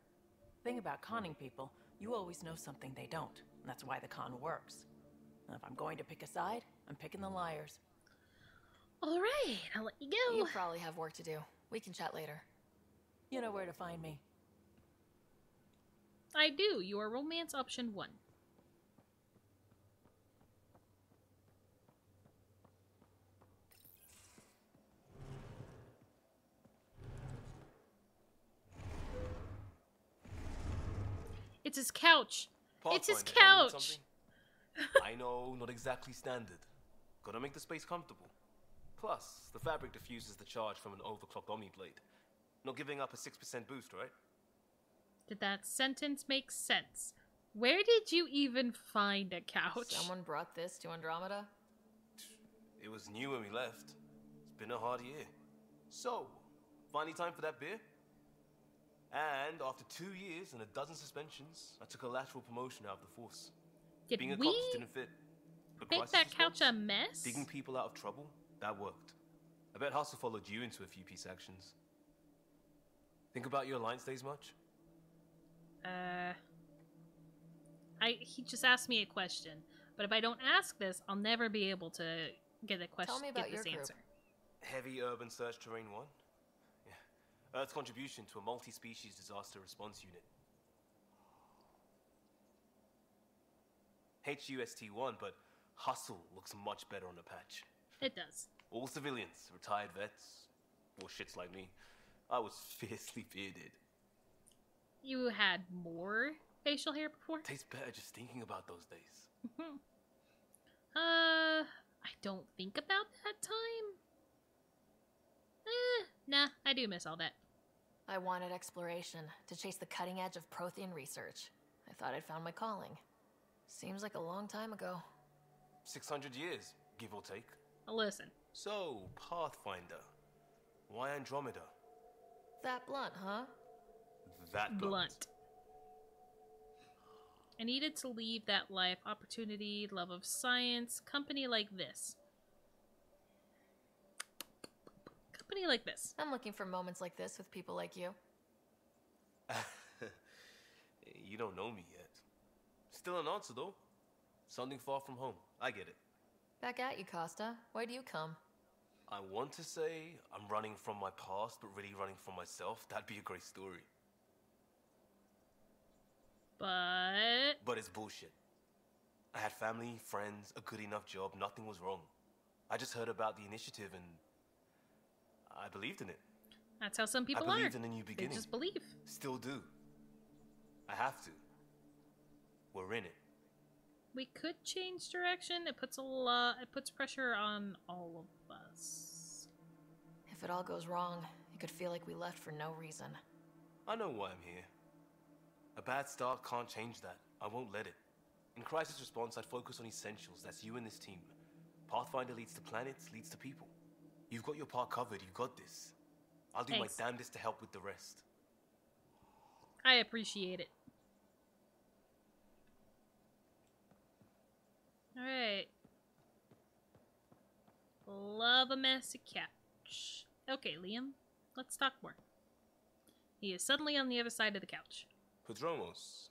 Thing about conning people, you always know something they don't, and that's why the con works. And if I'm going to pick a side, I'm picking the liars. All right, I'll let you go. You probably have work to do. We can chat later. You know where to find me. I do. You are romance option 1. It's his couch. It's his Pathfinder, help me with couch. something? I know, not exactly standard. Gotta make the space comfortable. Plus, the fabric diffuses the charge from an overclocked Omniblade. Not giving up a 6% boost, right? Did that sentence make sense? Where did you even find a couch? Someone brought this to Andromeda? It was new when we left. It's been a hard year. So, finally time for that beer? And after 2 years and a dozen suspensions, I took a lateral promotion out of the force. Did Being a we cop just didn't fit. But make crisis that couch response, a mess? digging people out of trouble, that worked. I bet Hustle followed you into a few peace actions. Think about your Alliance days much? He just asked me a question, but if I don't ask this, I'll never be able to get a question. Tell me about get this your group. answer. Heavy urban search terrain 1? Yeah. Earth's contribution to a multi-species disaster response unit. HUST-1, but Hustle looks much better on the patch. It does. All civilians, retired vets, or shits like me. I was fiercely bearded. You had more facial hair before? Tastes better just thinking about those days. I don't think about that time. Nah, I do miss all that. I wanted exploration, to chase the cutting edge of Prothean research. I thought I'd found my calling. Seems like a long time ago. 600 years, give or take. Listen. So, Pathfinder. Why Andromeda? That blunt, huh? That blunt. I needed to leave that life, opportunity, love of science, company like this. Company like this. I'm looking for moments like this with people like you. You don't know me yet. Still an answer, though. Something far from home. I get it. Back at you, Costa. Why do you come? I want to say I'm running from my past, but really running from myself. That'd be a great story. But it's bullshit. I had family, friends, a good enough job. Nothing was wrong. I just heard about the initiative and I believed in it. that's how some people I are. believed in a new They beginning. just believe. Still do. I have to. We're in it. We could change direction. It puts pressure on all of us. If it all goes wrong, it could feel like we left for no reason. I know why I'm here. A bad start can't change that. I won't let it. In crisis response, I'd focus on essentials. That's you and this team. Pathfinder leads to planets, leads to people. You've got your part covered. You got this. I'll do Thanks. my damnedest to help with the rest. I appreciate it. Alright. Love a messy couch. Okay, Liam, let's talk more. He is suddenly on the other side of the couch. Prodromos.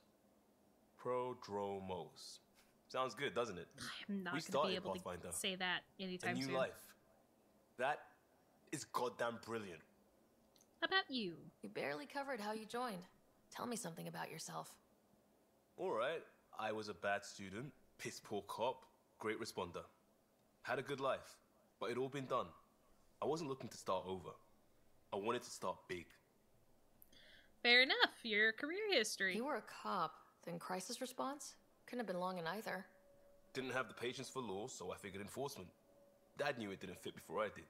Sounds good, doesn't it? I'm not We going to be started able Pathfinder. to say that A anytime new soon. life. That is goddamn brilliant. How about you? You barely covered how you joined. Tell me something about yourself. Alright, I was a bad student, piss poor cop, great responder. Had a good life, but it'd all been done. I wasn't looking to start over. I wanted to start big. Fair enough. Your career history. You were a cop, then crisis response? Couldn't have been long in either. Didn't have the patience for law, so I figured enforcement. Dad knew it didn't fit before I did.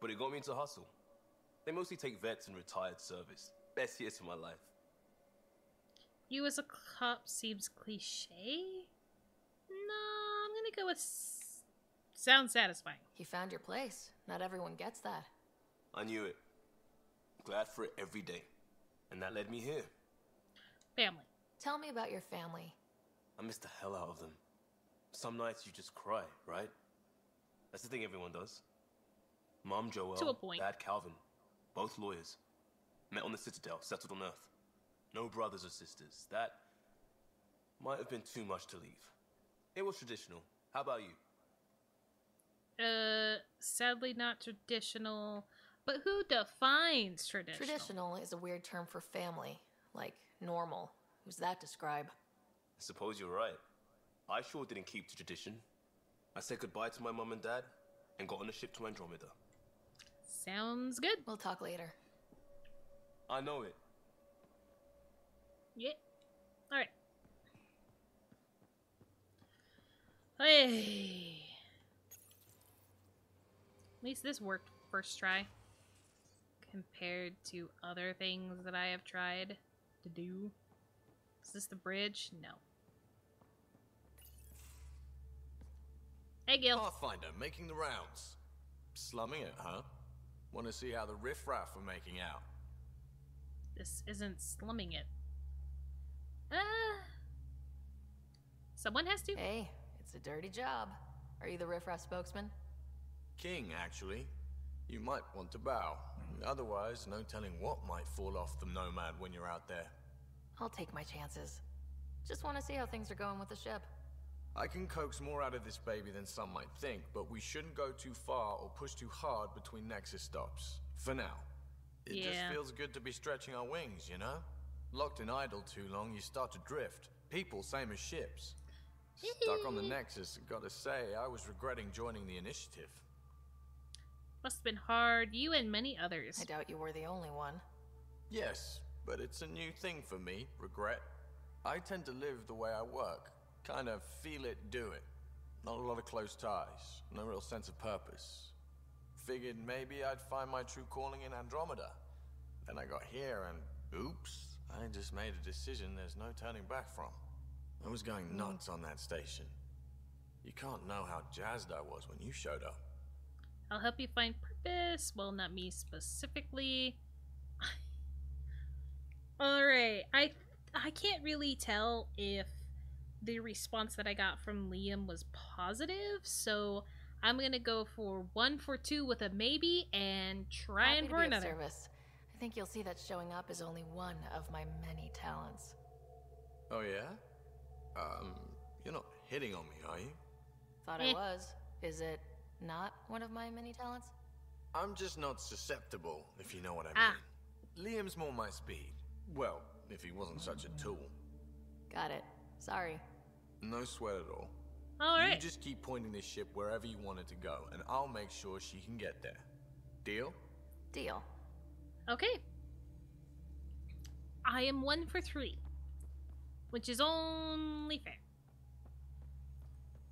But it got me into hustle. They mostly take vets and retired service. Best years of my life. You as a cop seems cliche? No, I'm gonna go with sounds satisfying. You found your place. Not everyone gets that. I knew it. Glad for it every day. And that led me here. Family. Tell me about your family. I miss the hell out of them. Some nights you just cry, right? That's the thing everyone does. Mom Joelle, To a point. Dad Calvin. Both lawyers. Met on the Citadel, settled on Earth. No brothers or sisters. That might have been too much to leave. It was traditional. How about you? Sadly not traditional. But who defines traditional? Traditional is a weird term for family. Like normal. Who's that describe? I suppose you're right. I sure didn't keep to tradition. I said goodbye to my mum and dad and got on a ship to Andromeda. Sounds good. We'll talk later. I know it. Yeah. Alright. Hey. At least this worked first try. Compared to other things that I have tried to do. Is this the bridge? No. Hey, Gil. Pathfinder, making the rounds. Slumming it, huh? Want to see how the riffraff are making out? This isn't slumming it. Someone has to. Hey, it's a dirty job. Are you the riffraff spokesman? King, actually. You might want to bow. Otherwise, no telling what might fall off the Nomad when you're out there. I'll take my chances. Just want to see how things are going with the ship. I can coax more out of this baby than some might think, but we shouldn't go too far or push too hard between Nexus stops. For now. It just feels good to be stretching our wings, you know? Locked in idle too long, you start to drift. People, same as ships. Stuck on the Nexus, gotta say, I was regretting joining the initiative. Must have been hard. You and many others. I doubt you were the only one. Yes, but it's a new thing for me, regret. I tend to live the way I work. Kind of feel it, do it. Not a lot of close ties, no real sense of purpose. Figured maybe I'd find my true calling in Andromeda. Then I got here and, oops, I just made a decision there's no turning back from. I was going nuts on that station. You can't know how jazzed I was when you showed up. I'll help you find purpose. Well, not me specifically. Alright, I can't really tell if the response that I got from Liam was positive, so I'm gonna go for 1 for 2 with a maybe and try and for another. Service. I think you'll see that showing up is only one of my many talents. Oh yeah? You're not hitting on me, are you? Thought I was. Is it not one of my many talents? I'm just not susceptible, if you know what I Ah. mean. Liam's more my speed. Well, if he wasn't such a tool. Got it. Sorry. No sweat at all. Alright. You just keep pointing this ship wherever you want it to go, and I'll make sure she can get there. Deal? Deal. Okay. I am 1 for 3. Which is only fair.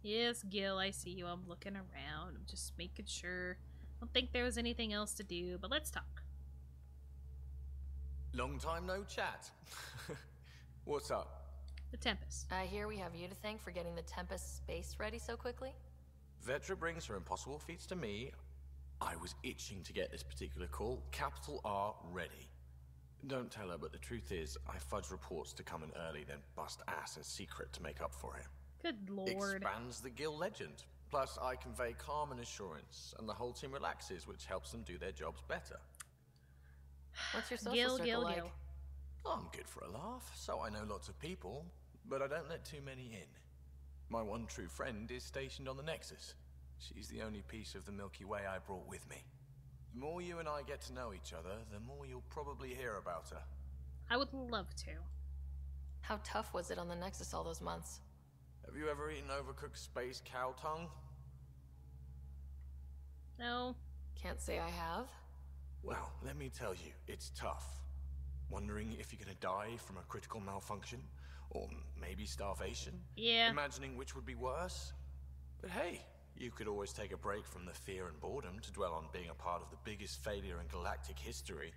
Yes, Gil, I see you. I'm looking around. I'm just making sure. I don't think there was anything else to do, but let's talk. Long time no chat. What's up? The Tempest. I hear we have you to thank for getting the Tempest space ready so quickly. Vetra brings her impossible feats to me. I was itching to get this particular call. Capital R ready. Don't tell her, but the truth is, I fudge reports to come in early, then bust ass in secret to make up for it. Good lord. Expands the guild legend. Plus, I convey calm and assurance, and the whole team relaxes, which helps them do their jobs better. What's your social circle like? Gil. I'm good for a laugh, so I know lots of people, but I don't let too many in. My one true friend is stationed on the Nexus. She's the only piece of the Milky Way I brought with me. The more you and I get to know each other, the more you'll probably hear about her. I would love to. How tough was it on the Nexus all those months? Have you ever eaten overcooked space cow tongue? No. Can't say I have. Well, let me tell you, it's tough. Wondering if you're gonna die from a critical malfunction? Or maybe starvation? Yeah. Imagining which would be worse? But hey, you could always take a break from the fear and boredom to dwell on being a part of the biggest failure in galactic history.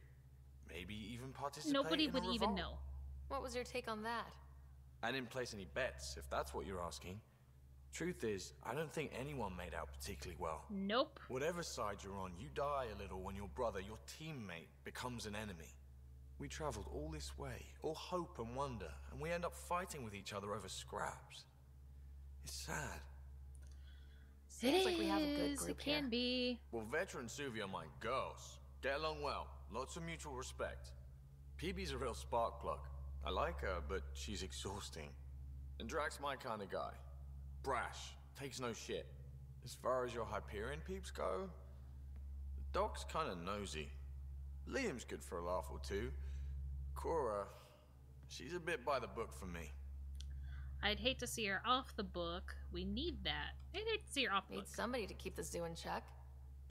Maybe even participate Nobody in a would even revolt. know. What was your take on that? I didn't place any bets, if that's what you're asking. Truth is, I don't think anyone made out particularly well. Nope. Whatever side you're on, you die a little when your brother, your teammate, becomes an enemy. We traveled all this way, all hope and wonder, and we end up fighting with each other over scraps. It's sad. Seems like we have a good group It can here. be. Well, Vetra and Suvi are my girls. Get along well, lots of mutual respect. PB's a real spark plug. I like her, but she's exhausting. And Drax's my kind of guy. Brash, takes no shit. As far as your Hyperion peeps go, the Doc's kind of nosy. Liam's good for a laugh or two. Cora, she's a bit by the book for me. I'd hate to see her off the book. We need that. I'd hate to see her off the Need book. somebody to keep the zoo in check.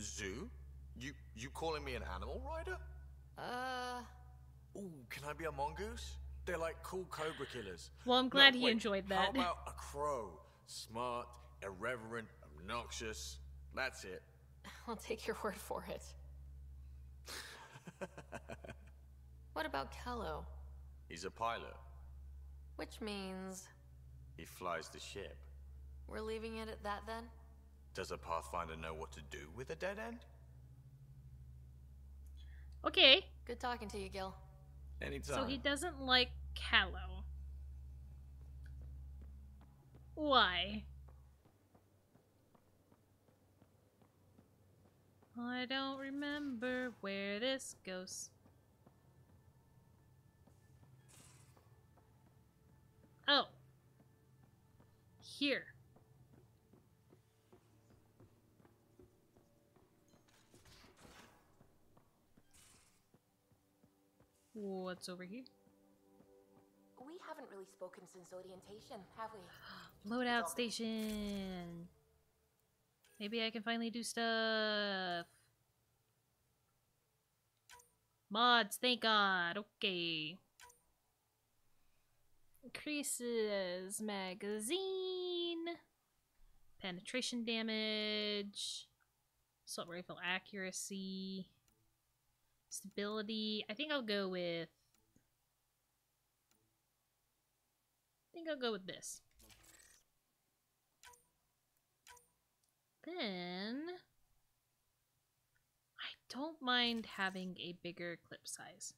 Zoo? You calling me an animal rider? Ooh, can I be a mongoose? They're like cool cobra killers. Well, I'm glad No, he wait, enjoyed that. How about a crow? Smart, irreverent, obnoxious. That's it. I'll take your word for it. What about Kello? He's a pilot. Which means He flies the ship. we're leaving it at that then? Does a Pathfinder know what to do with a dead end? Okay. Good talking to you, Gil. Anytime. So he doesn't like Callow. Why? I don't remember where this goes. Oh. Here. What's over here? We haven't really spoken since orientation, have we? Loadout station. Maybe I can finally do stuff. Mods, thank God. Okay. Increases magazine. Penetration damage. Assault rifle accuracy. Stability. I think I'll go with this. Then I don't mind having a bigger clip size.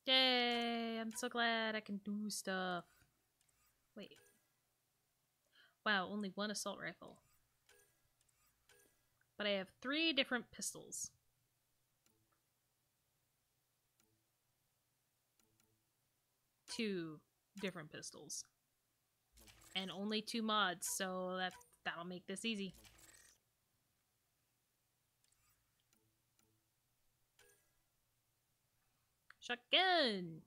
Yay! I'm so glad I can do stuff. Wait. Wow, only one assault rifle. But I have 3 different pistols. 2 different pistols. And only 2 mods, so that'll make this easy. Shotgun!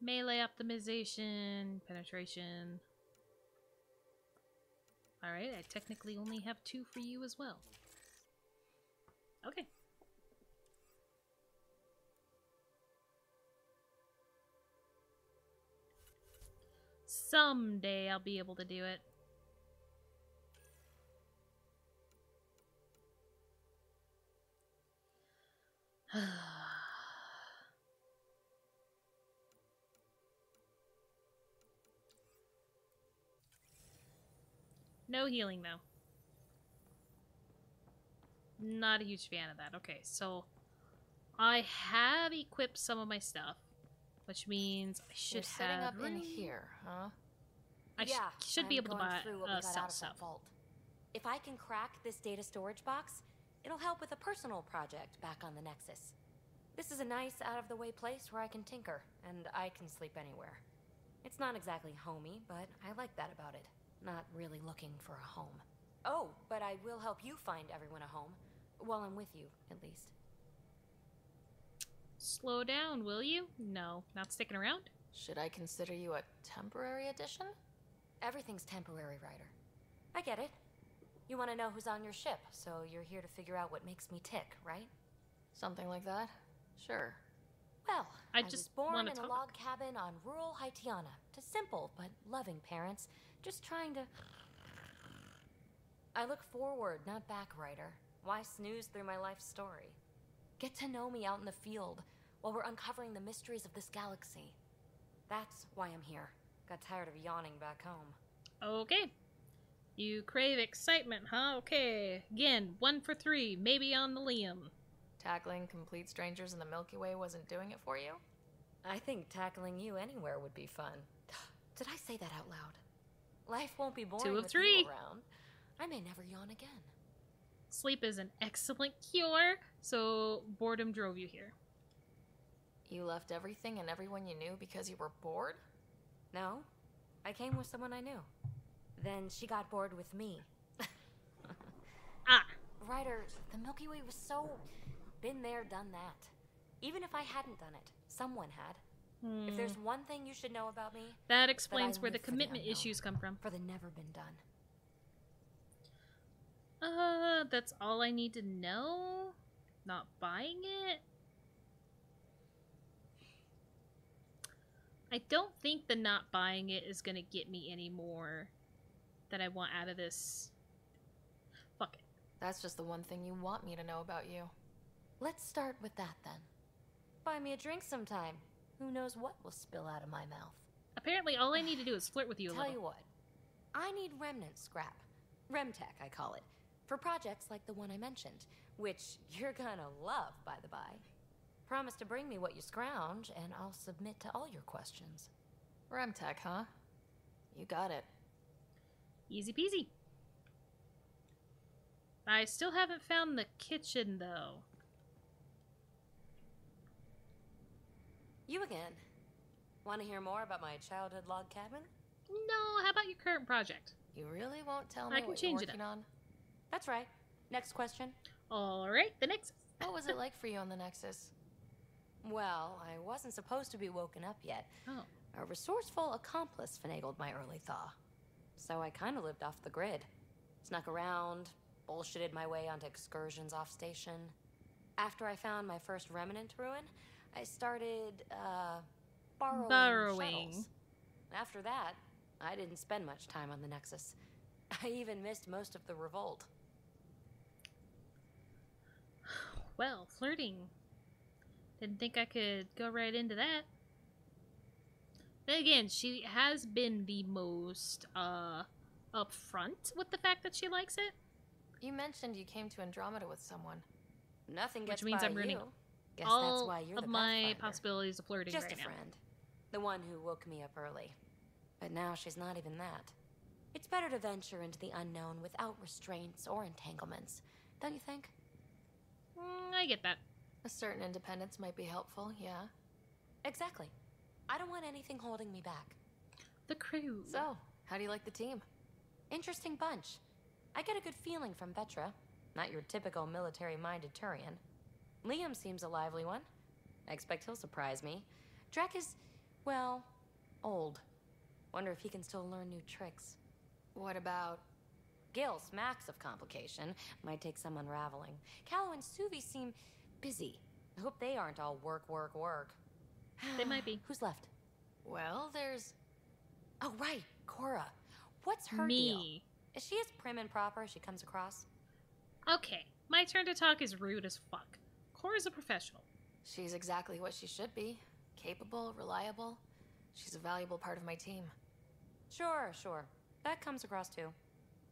Melee optimization, penetration. Alright, I technically only have 2 for you as well. Okay. Someday I'll be able to do it. No healing, though. Not a huge fan of that. Okay, so I have equipped some of my stuff, which means I should You're setting have up in here, huh? I should be able to buy sell stuff. Vault. If I can crack this data storage box, it'll help with a personal project back on the Nexus. This is a nice, out-of-the-way place where I can tinker, and I can sleep anywhere. It's not exactly homey, but I like that about it. Not really looking for a home. Oh, but I will help you find everyone a home. While I'm with you, at least. Slow down, will you? No, not sticking around. Should I consider you a temporary addition? Everything's temporary, Ryder. I get it. You want to know who's on your ship, so you're here to figure out what makes me tick, right? Something like that? Sure. Well, I was just born in a log cabin on rural Haitiana to simple but loving parents, just trying to... I look forward, not back, Ryder. Why snooze through my life story? Get to know me out in the field while we're uncovering the mysteries of this galaxy. That's why I'm here. Got tired of yawning back home. Okay. You crave excitement, huh? Okay. Again, 1 for 3, maybe on the Liam. Tackling complete strangers in the Milky Way wasn't doing it for you? I think tackling you anywhere would be fun. Did I say that out loud? Life won't be boring 2 of with 3. you around. I may never yawn again. Sleep is an excellent cure, so boredom drove you here. You left everything and everyone you knew because you were bored? No, I came with someone I knew. Then she got bored with me. Ryder, the Milky Way was so... been there, done that. Even if I hadn't done it, someone had. If there's one thing you should know about me... That explains where the commitment issues come from. For the never been done. That's all I need to know? Not buying it? I don't think the not buying it is gonna get me any more that I want out of this. Fuck it. That's just the one thing you want me to know about you. Let's start with that then. Buy me a drink sometime. Who knows what will spill out of my mouth. Apparently all I need to do is flirt with you a little. Tell you what. I need remnant scrap. Remtech, I call it. For projects like the one I mentioned. Which you're gonna love, by the by. Promise to bring me what you scrounge, and I'll submit to all your questions. Remtech, huh? You got it. Easy peasy. I still haven't found the kitchen, though. You again. Want to hear more about my childhood log cabin? No, how about your current project? You really won't tell me what you're working on? That's right. Next question. Alright, the Nexus. What was it like for you on the Nexus? Well, I wasn't supposed to be woken up yet. Oh. A resourceful accomplice finagled my early thaw. So I kind of lived off the grid. Snuck around, bullshitted my way onto excursions off station. After I found my first remnant ruin, I started, borrowing shuttles. After that, I didn't spend much time on the Nexus. I even missed most of the revolt. Well, flirting. Didn't think I could go right into that. Then again, she has been the most, upfront with the fact that she likes it. You mentioned you came to Andromeda with someone. Nothing gets Which means by I'm ruining you. Guess all that's why you're of the my Pathfinder. possibilities of flirting Just right a now. friend. The one who woke me up early. But now she's not even that. It's better to venture into the unknown without restraints or entanglements, don't you think? I get that. A certain independence might be helpful, yeah. Exactly. I don't want anything holding me back. The crew. So, how do you like the team? Interesting bunch. I get a good feeling from Vetra. Not your typical military-minded Turian. Liam seems a lively one. I expect he'll surprise me. Drek is, well, old. Wonder if he can still learn new tricks. What about... Gil smacks of complication. Might take some unraveling. Callow and Suvi seem busy. I hope they aren't all work, work, work. They might be. Who's left? Well, there's... Oh, right. Cora. What's her Me. deal? Is she as prim and proper as she comes across? Okay, my turn to talk is rude as fuck. Cora's a professional. She's exactly what she should be. Capable, reliable. She's a valuable part of my team. Sure, sure. That comes across too.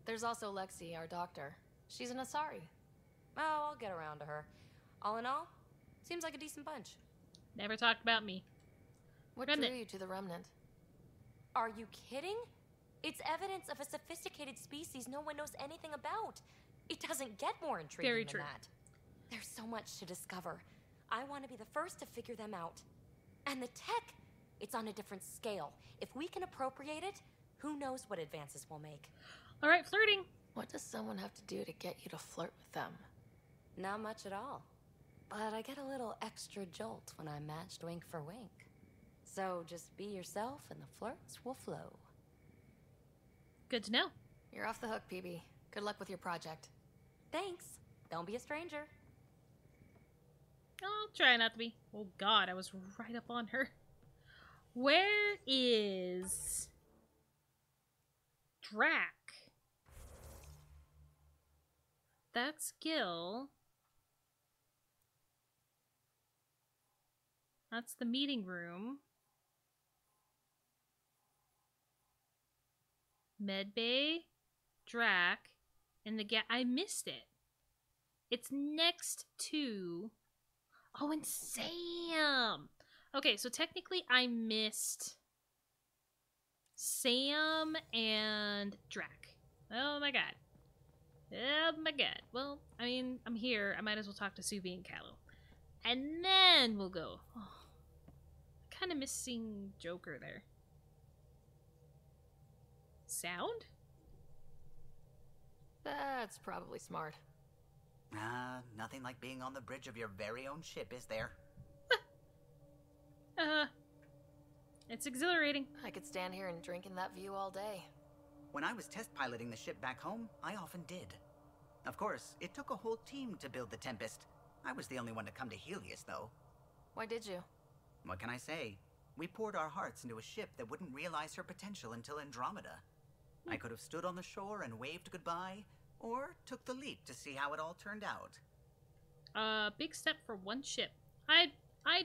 There's also Lexi, our doctor. She's an Asari. Oh, I'll get around to her. All in all, seems like a decent bunch. Never talked about me. What Remnant. drew you to the Remnant? Are you kidding? It's evidence of a sophisticated species no one knows anything about. It doesn't get more intriguing Very than true. that. There's so much to discover. I want to be the first to figure them out. And the tech, it's on a different scale. If we can appropriate it, who knows what advances we'll make. All right, flirting. What does someone have to do to get you to flirt with them? Not much at all. But I get a little extra jolt when I'm matched wink for wink. So just be yourself and the flirts will flow. Good to know. You're off the hook, PB. Good luck with your project. Thanks. Don't be a stranger. I'll try not to be. Oh god, I was right up on her. Where is Drac? That's Gil. That's the meeting room. Medbay, Drac, and the I missed it. It's next to... Oh, and Sam! Okay, so technically I missed Sam and Drac. Oh my god. Oh my god. Well, I mean, I'm here. I might as well talk to Suvi and Callow. And then we'll go. Oh, kind of missing Joker there. Sound? That's probably smart. Nothing like being on the bridge of your very own ship, is there? It's exhilarating. I could stand here and drink in that view all day. When I was test piloting the ship back home, I often did. Of course, it took a whole team to build the Tempest. I was the only one to come to Helios, though. Why did you? What can I say? We poured our hearts into a ship that wouldn't realize her potential until Andromeda. I could have stood on the shore and waved goodbye, or took the leap to see how it all turned out. Big step for one ship. I'd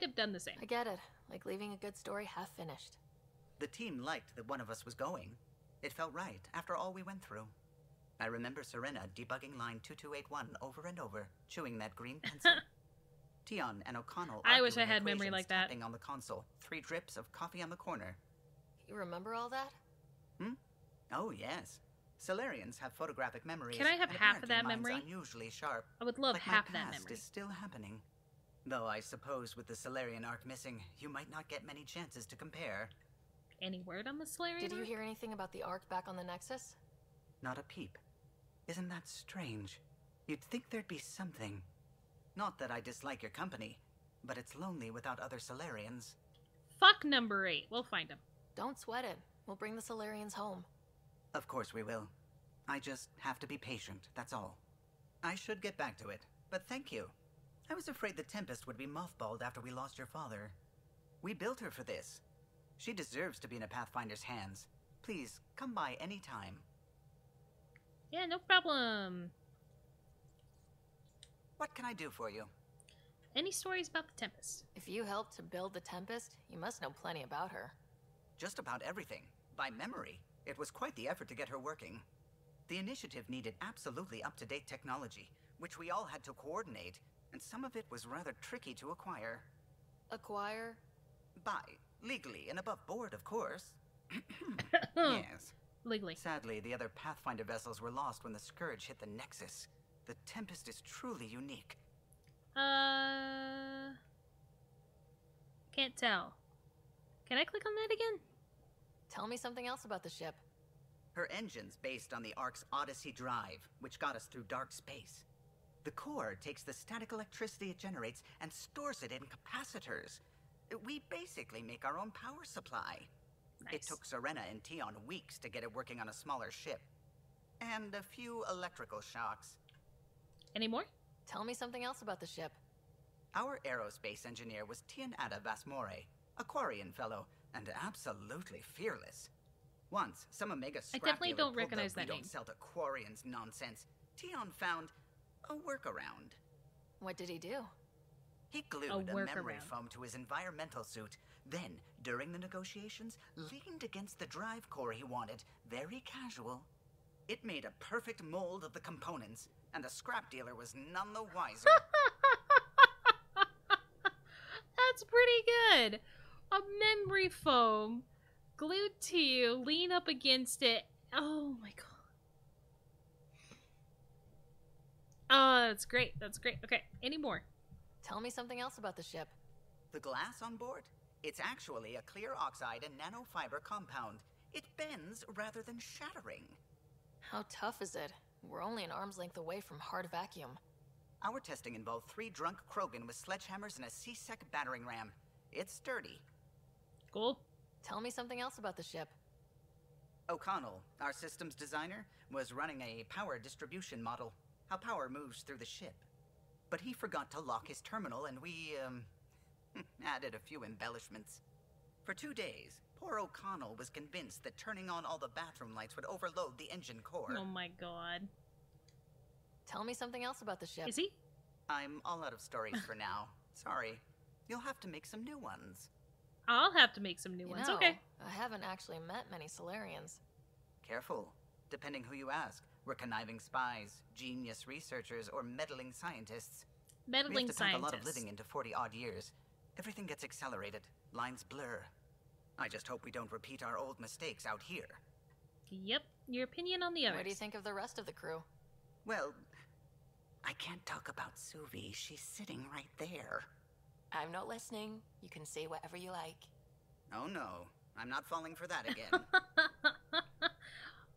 have done the same. I get it. Like leaving a good story half finished. The team liked that one of us was going. It felt right after all we went through. I remember Serena debugging line 2281 over and over, chewing that green pencil. Tion and O'Connell. I wish I arguing had memory equations, like that. tapping on the console, 3 drips of coffee on the corner. You remember all that? Oh yes. Solarians have photographic memories. Can I have and half of that apparently memory? mine's unusually sharp. I would love like half of my that past memory. is still happening. Though I suppose with the Solarian arc missing, you might not get many chances to compare. Any word on the Solarian? Did you hear anything about the Ark back on the Nexus? Not a peep. Isn't that strange? You'd think there'd be something. Not that I dislike your company, but it's lonely without other Solarians. Fuck number 8. We'll find him. Don't sweat it. We'll bring the Solarians home. Of course we will. I just have to be patient, that's all. I should get back to it, but thank you. I was afraid the Tempest would be mothballed after we lost your father. We built her for this. She deserves to be in a Pathfinder's hands. Please, come by any time. Yeah, no problem. What can I do for you? Any stories about the Tempest? If you helped to build the Tempest, you must know plenty about her. Just about everything. By memory. It was quite the effort to get her working. The initiative needed absolutely up-to-date technology, which we all had to coordinate, and some of it was rather tricky to acquire. Acquire? Buy. Legally and above board, of course. Yes. Legally. Sadly, the other Pathfinder vessels were lost when the Scourge hit the Nexus. The Tempest is truly unique. Can't tell. Can I click on that again? Tell me something else about the ship. Her engine's based on the Ark's Odyssey drive, which got us through dark space. The core takes the static electricity it generates and stores it in capacitors. We basically make our own power supply. Nice. It took Serena and Tion weeks to get it working on a smaller ship. And a few electrical shocks. Any more? Tell me something else about the ship. Our aerospace engineer was Tianada Vasmore, a Quarian fellow, and absolutely fearless. Once, some Omega scrap definitely dealer don't pulled recognize the that "we name." don't sell to Quarians" nonsense. Tion found a workaround. What did he do? He glued a memory foam to his environmental suit. Then, during the negotiations, leaned against the drive core he wanted, very casual. It made a perfect mold of the components, and the scrap dealer was none the wiser. That's pretty good. A memory foam glued to you, lean up against it. Oh my god. Oh, that's great. That's great. Okay, any more? Tell me something else about the ship. The glass on board? It's actually a clear oxide and nanofiber compound. It bends rather than shattering. How tough is it? We're only an arm's length away from hard vacuum. Our testing involved 3 drunk Krogan with sledgehammers and a C-Sec battering ram. It's sturdy. Cool. Tell me something else about the ship. O'Connell, our systems designer, was running a power distribution model, how power moves through the ship. But he forgot to lock his terminal, and we, added a few embellishments. For 2 days, poor O'Connell was convinced that turning on all the bathroom lights would overload the engine core. Oh my god. Tell me something else about the ship. Is he? I'm all out of stories for now. Sorry. You'll have to make some new ones. I'll have to make some new ones. Okay. I haven't actually met many Solarians. Careful. Depending who you ask, we're conniving spies, genius researchers, or meddling scientists. Meddling we have to scientists. pump a lot of living into 40-odd years. Everything gets accelerated. Lines blur. I just hope we don't repeat our old mistakes out here. Yep. Your opinion on the others. What do you think of the rest of the crew? Well, I can't talk about Suvi. She's sitting right there. I'm not listening. You can say whatever you like. Oh no, I'm not falling for that again.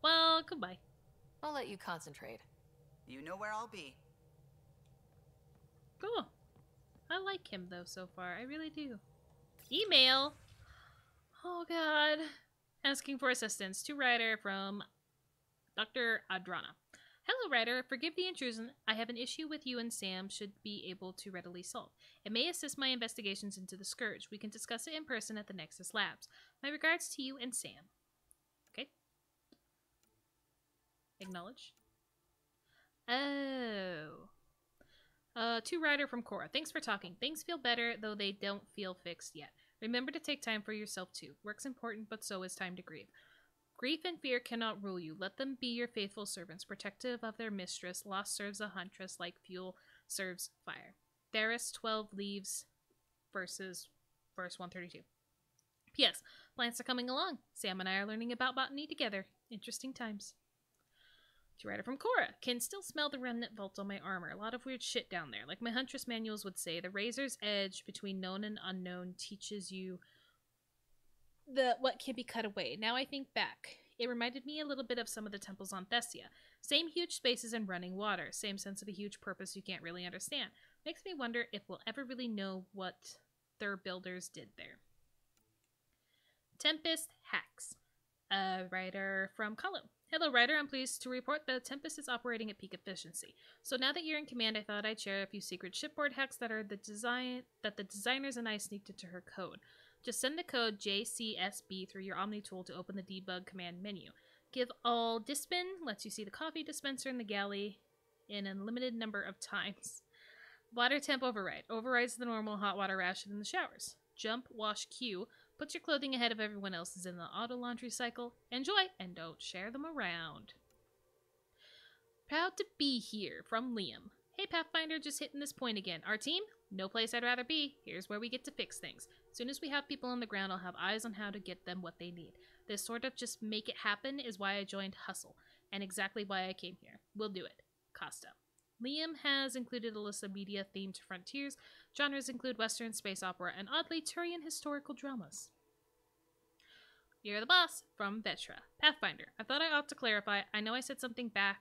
Well, goodbye. I'll let you concentrate. You know where I'll be. Cool. I like him, though, so far. I really do. Email! Oh, God. Asking for assistance to writer from Dr. Adrana. Hello, writer. Forgive the intrusion. I have an issue with you and Sam should be able to readily solve. It may assist my investigations into the Scourge. We can discuss it in person at the Nexus Labs. My regards to you and Sam. Okay. Acknowledge. Oh. To writer from Cora. Thanks for talking. Things feel better, though they don't feel fixed yet. Remember to take time for yourself, too. Work's important, but so is time to grieve. Grief and fear cannot rule you. Let them be your faithful servants, protective of their mistress. Loss serves a huntress like fuel serves fire. Theris 12 leaves verses verse 132. P.S. Plants are coming along. Sam and I are learning about botany together. Interesting times. To writer from Cora. Can still smell the remnant vault on my armor. A lot of weird shit down there. Like my huntress manuals would say, the razor's edge between known and unknown teaches you what can be cut away. Now I think back. It reminded me a little bit of some of the temples on Thessia. Same huge spaces and running water. Same sense of a huge purpose you can't really understand. Makes me wonder if we'll ever really know what their builders did there. Tempest Hacks. A writer from Kahlo. Hello, writer. I'm pleased to report the Tempest is operating at peak efficiency. So now that you're in command, I thought I'd share a few secret shipboard hacks that the designers and I sneaked into her code. Just send the code JCSB through your Omni tool to open the debug command menu. Give all dispin lets you see the coffee dispenser in the galley in a limited number of times. Water temp override. Overrides the normal hot water ration in the showers. Jump, wash, queue. Puts your clothing ahead of everyone else's in the auto laundry cycle. Enjoy, and don't share them around. Proud to be here from Liam. Hey Pathfinder, just hitting this point again. Our team? No place I'd rather be. Here's where we get to fix things. As soon as we have people on the ground, I'll have eyes on how to get them what they need. This sort of just make it happen is why I joined Hustle, and exactly why I came here. We'll do it. Costa. Liam has included a list of media-themed frontiers. Genres include Western, space opera, and oddly Turian historical dramas. You're the boss, from Vetra. Pathfinder. I thought I ought to clarify. I know I said something back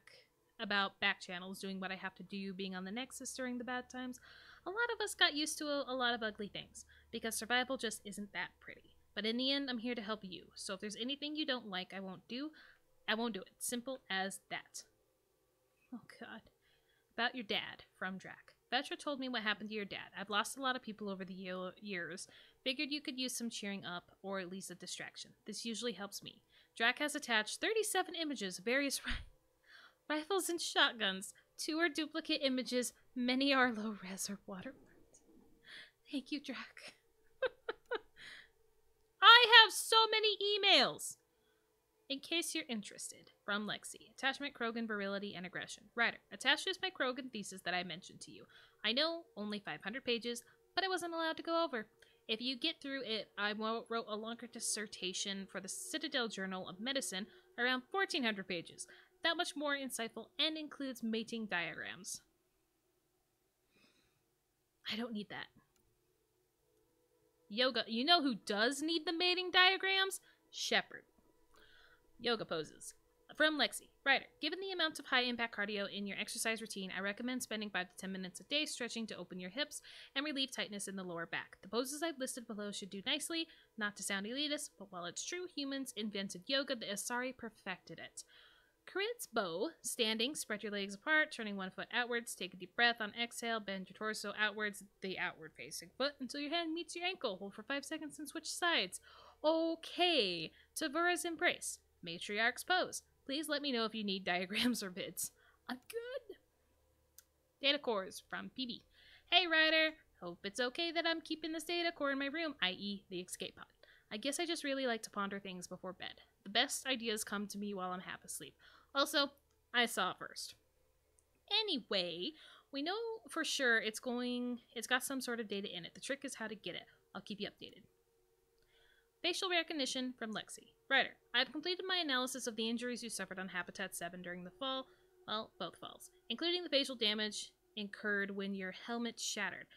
about back channels, doing what I have to do, being on the Nexus during the bad times. A lot of us got used to a lot of ugly things, because survival just isn't that pretty. But in the end, I'm here to help you, so if there's anything you don't like I won't do it. Simple as that. Oh god. About your dad, from Drac. Vetra told me what happened to your dad. I've lost a lot of people over the years. Figured you could use some cheering up, or at least a distraction. This usually helps me. Drac has attached 37 images of various rifles and shotguns. 2 are duplicate images, many are low-res or watermarked. Thank you, Drac. I have so many emails! In case you're interested, from Lexi. Attachment, Krogan, virility, and aggression. Writer. Attached is my Krogan thesis that I mentioned to you. I know, only 500 pages, but I wasn't allowed to go over. If you get through it, I wrote a longer dissertation for the Citadel Journal of Medicine, around 1,400 pages. That much more insightful and includes mating diagrams. I don't need that. Yoga. You know who does need the mating diagrams? Shepherd. Yoga poses. From Lexi. Writer. Given the amount of high-impact cardio in your exercise routine, I recommend spending 5 to 10 minutes a day stretching to open your hips and relieve tightness in the lower back. The poses I've listed below should do nicely, not to sound elitist, but while it's true humans invented yoga, the Asari perfected it. Crit's bow. Standing, spread your legs apart, turning one foot outwards, take a deep breath on exhale, bend your torso outwards, the outward-facing foot, until your hand meets your ankle. Hold for 5 seconds and switch sides. Okay. Tavura's embrace. Matriarch's pose. Please let me know if you need diagrams or vids. I'm good. Data cores from PB. Hey, Ryder. Hope it's okay that I'm keeping this data core in my room, i.e. the escape pod. I guess I just really like to ponder things before bed. The best ideas come to me while I'm half asleep. Also, I saw it first. Anyway, we know for sure it's got some sort of data in it. The trick is how to get it. I'll keep you updated. Facial recognition from Lexi. Writer. I've completed my analysis of the injuries you suffered on Habitat 7 during the fall. Well, both falls. Including the facial damage incurred when your helmet shattered.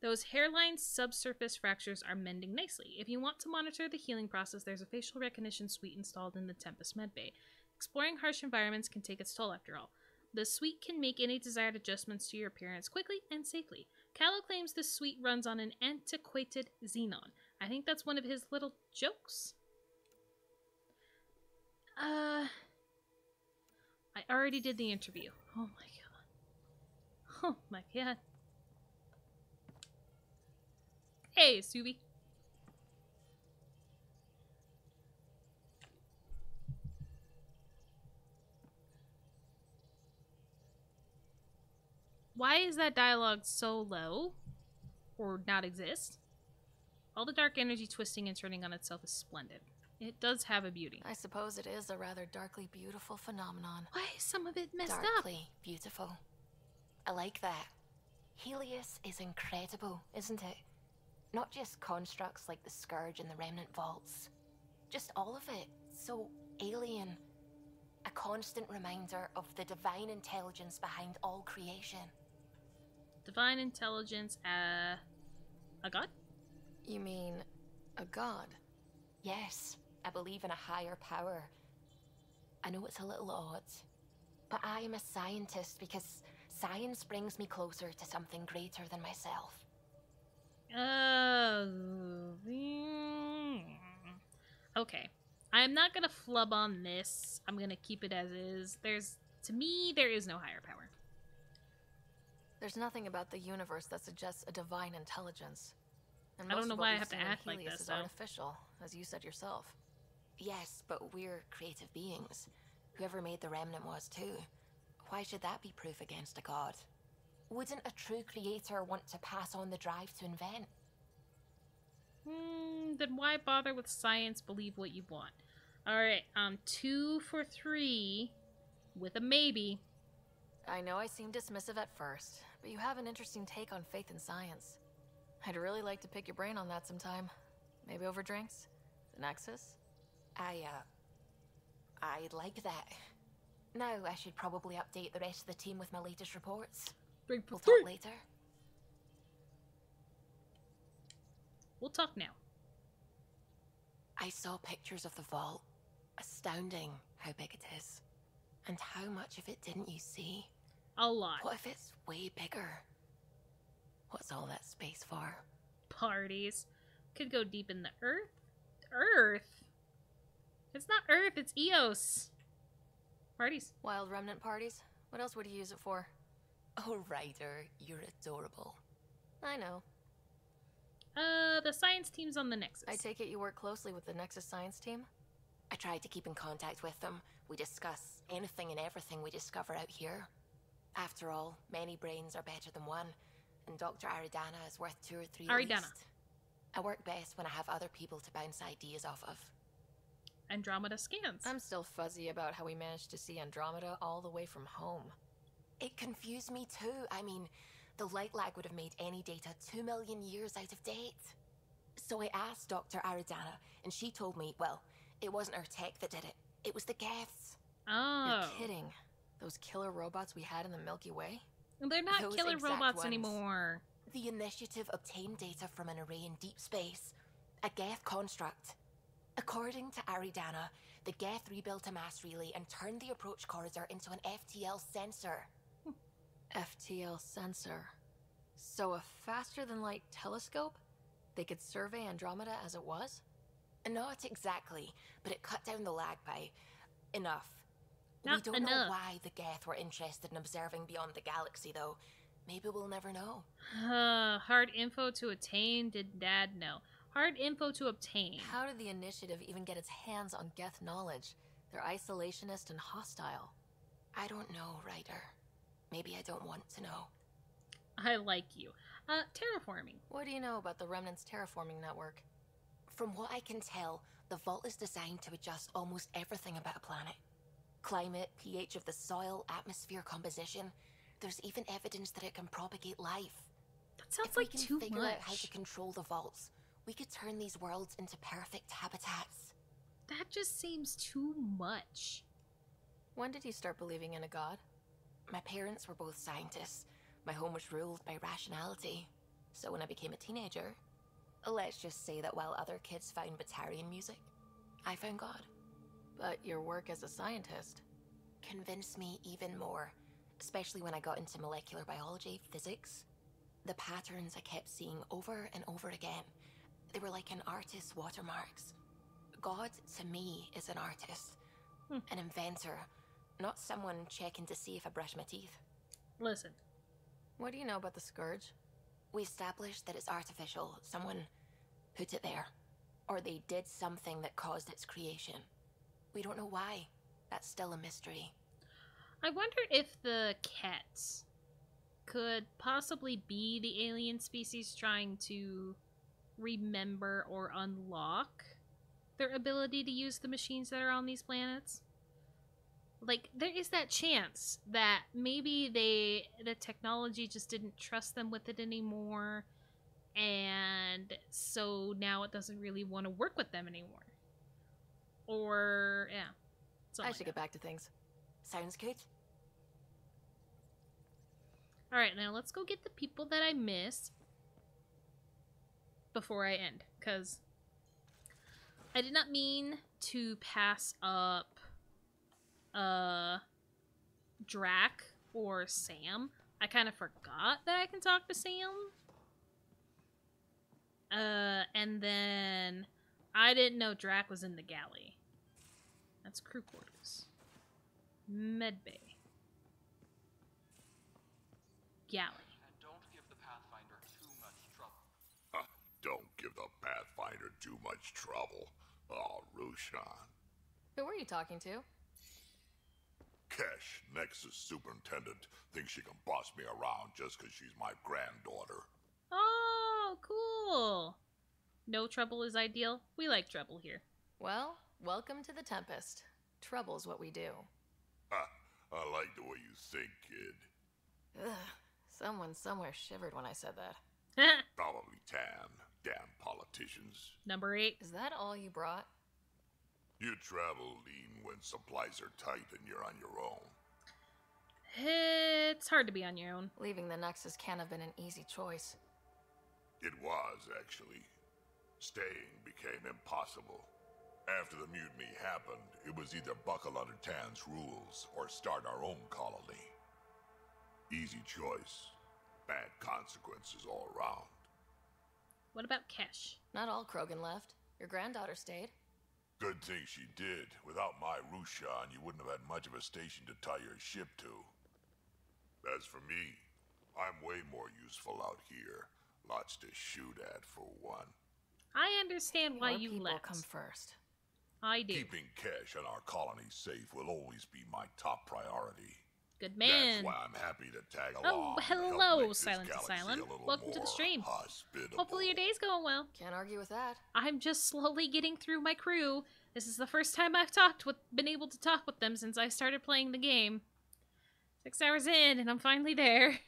Those hairline subsurface fractures are mending nicely. If you want to monitor the healing process, there's a facial recognition suite installed in the Tempest medbay. Exploring harsh environments can take its toll after all. The suite can make any desired adjustments to your appearance quickly and safely. Callow claims the suite runs on an antiquated xenon. I think that's one of his little jokes. I already did the interview. Oh my god. Oh my god. Hey, Subi. Why is that dialogue so low? Or not exist? All the dark energy twisting and turning on itself is splendid. It does have a beauty. I suppose it is a rather darkly beautiful phenomenon. Why is some of it messed up? Darkly beautiful. I like that. Helios is incredible, isn't it? Not just constructs like the Scourge and the Remnant Vaults. Just all of it. So alien. A constant reminder of the divine intelligence behind all creation. Divine intelligence, a god? You mean a god? Yes, I believe in a higher power. I know it's a little odd, but I am a scientist because science brings me closer to something greater than myself. Okay. I'm not gonna flub on this. I'm gonna keep it as is. To me, there is no higher power. There's nothing about the universe that suggests a divine intelligence. And I don't most know of what why I we've have to seen in act like Helios this, is though. artificial, as you said yourself. Yes, but we're creative beings. Whoever made the Remnant was too. Why should that be proof against a god? Wouldn't a true creator want to pass on the drive to invent? Then why bother with science? Believe what you want. Alright, 2 for 3 with a maybe. I know I seem dismissive at first, but you have an interesting take on faith and science. I'd really like to pick your brain on that sometime. Maybe over drinks? The Nexus? I'd like that. Now I should probably update the rest of the team with my latest reports. We'll talk later. We'll talk now. I saw pictures of the vault. Astounding how big it is. And how much of it didn't you see? A lot. What if it's way bigger? What's all that space for? Parties. Could go deep in the Earth. Earth? It's not Earth, it's Eos. Parties. Wild remnant parties? What else would you use it for? Oh, Ryder, you're adorable. I know. The science team's on the Nexus. I take it you work closely with the Nexus science team? I try to keep in contact with them. We discuss anything and everything we discover out here. After all, many brains are better than one, and Dr. Aridana is worth 2 or 3 at least. I work best when I have other people to bounce ideas off of. Andromeda scans. I'm still fuzzy about how we managed to see Andromeda all the way from home. It confused me too. I mean, the light lag would have made any data 2 million years out of date. So I asked Dr. Aridana, and she told me, well, it wasn't her tech that did it. It was the Geths. Oh. You're kidding. Those killer robots we had in the Milky Way? They're not Those killer exact robots ones. anymore. The initiative obtained data from an array in deep space, a Geth construct. According to Aridana, the Geth rebuilt a mass relay and turned the approach corridor into an FTL sensor. FTL sensor. So a faster-than-light telescope? They could survey Andromeda as it was? Not exactly, but it cut down the lag by enough. Not we don't enough. know why the Geth were interested in observing beyond the galaxy, though. Maybe we'll never know. Hard info to attain. Did Dad know? Hard info to obtain. How did the Initiative even get its hands on Geth knowledge? They're isolationist and hostile. I don't know, Ryder. Maybe I don't want to know. I like you. Terraforming. What do you know about the Remnant's terraforming network? From what I can tell, the vault is designed to adjust almost everything about a planet. Climate, pH of the soil, atmosphere composition. There's even evidence that it can propagate life. That sounds if like we can too figure much. out how to control the vaults, we could turn these worlds into perfect habitats. That just seems too much. When did you start believing in a god? My parents were both scientists. My home was ruled by rationality. So when I became a teenager, let's just say that while other kids found Batarian music, I found God. But your work as a scientist convinced me even more, especially when I got into molecular biology, physics. The patterns I kept seeing over and over again, they were like an artist's watermarks. God, to me, is an artist, an inventor, not someone checking to see if I brush my teeth. Listen. What do you know about the Scourge? We established that it's artificial. Someone put it there. Or they did something that caused its creation. We don't know why. That's still a mystery. I wonder if the cats could possibly be the alien species trying to remember or unlock their ability to use the machines that are on these planets. Like, there is that chance that maybe the technology just didn't trust them with it anymore, and so now it doesn't really want to work with them anymore. Or, yeah. I should get back to things. Sounds good. Alright, now let's go get the people that I missed before I end, because I did not mean to pass up Drac or Sam. I kind of forgot that I can talk to Sam. And then I didn't know Drac was in the galley. That's crew quarters. Medbay. Galley. And don't give the Pathfinder too much trouble. Don't give the Pathfinder too much trouble. Oh, Rushan. Who were you talking to? Kesh, Nexus Superintendent, thinks she can boss me around just because she's my granddaughter. Oh, cool. No trouble is ideal. We like trouble here. Well, welcome to the Tempest. Trouble's what we do. I like the way you think, kid. Ugh, Someone somewhere shivered when I said that. Probably Tan. Damn politicians. Number 8. Is that all you brought? You travel lean when supplies are tight and you're on your own. It's hard to be on your own. Leaving the Nexus can't have been an easy choice. It was, actually. Staying became impossible. After the mutiny happened, it was either buckle under Tan's rules or start our own colony. Easy choice. Bad consequences all around. What about Kesh? Not all Krogan left. Your granddaughter stayed. Good thing she did. Without my Rushan, you wouldn't have had much of a station to tie your ship to. As for me, I'm way more useful out here. Lots to shoot at, for one. I understand why you people left. come first. I do. Keeping Kesh and our colony safe will always be my top priority. Good man. That's why I'm happy to tag Oh, along. and help hello, make this Silent galaxy Asylum. a little Welcome to the more stream. hospitable. Hopefully your day's going well. Can't argue with that. I'm just slowly getting through my crew. This is the first time I've been able to talk with them since I started playing the game. 6 hours in, and I'm finally there.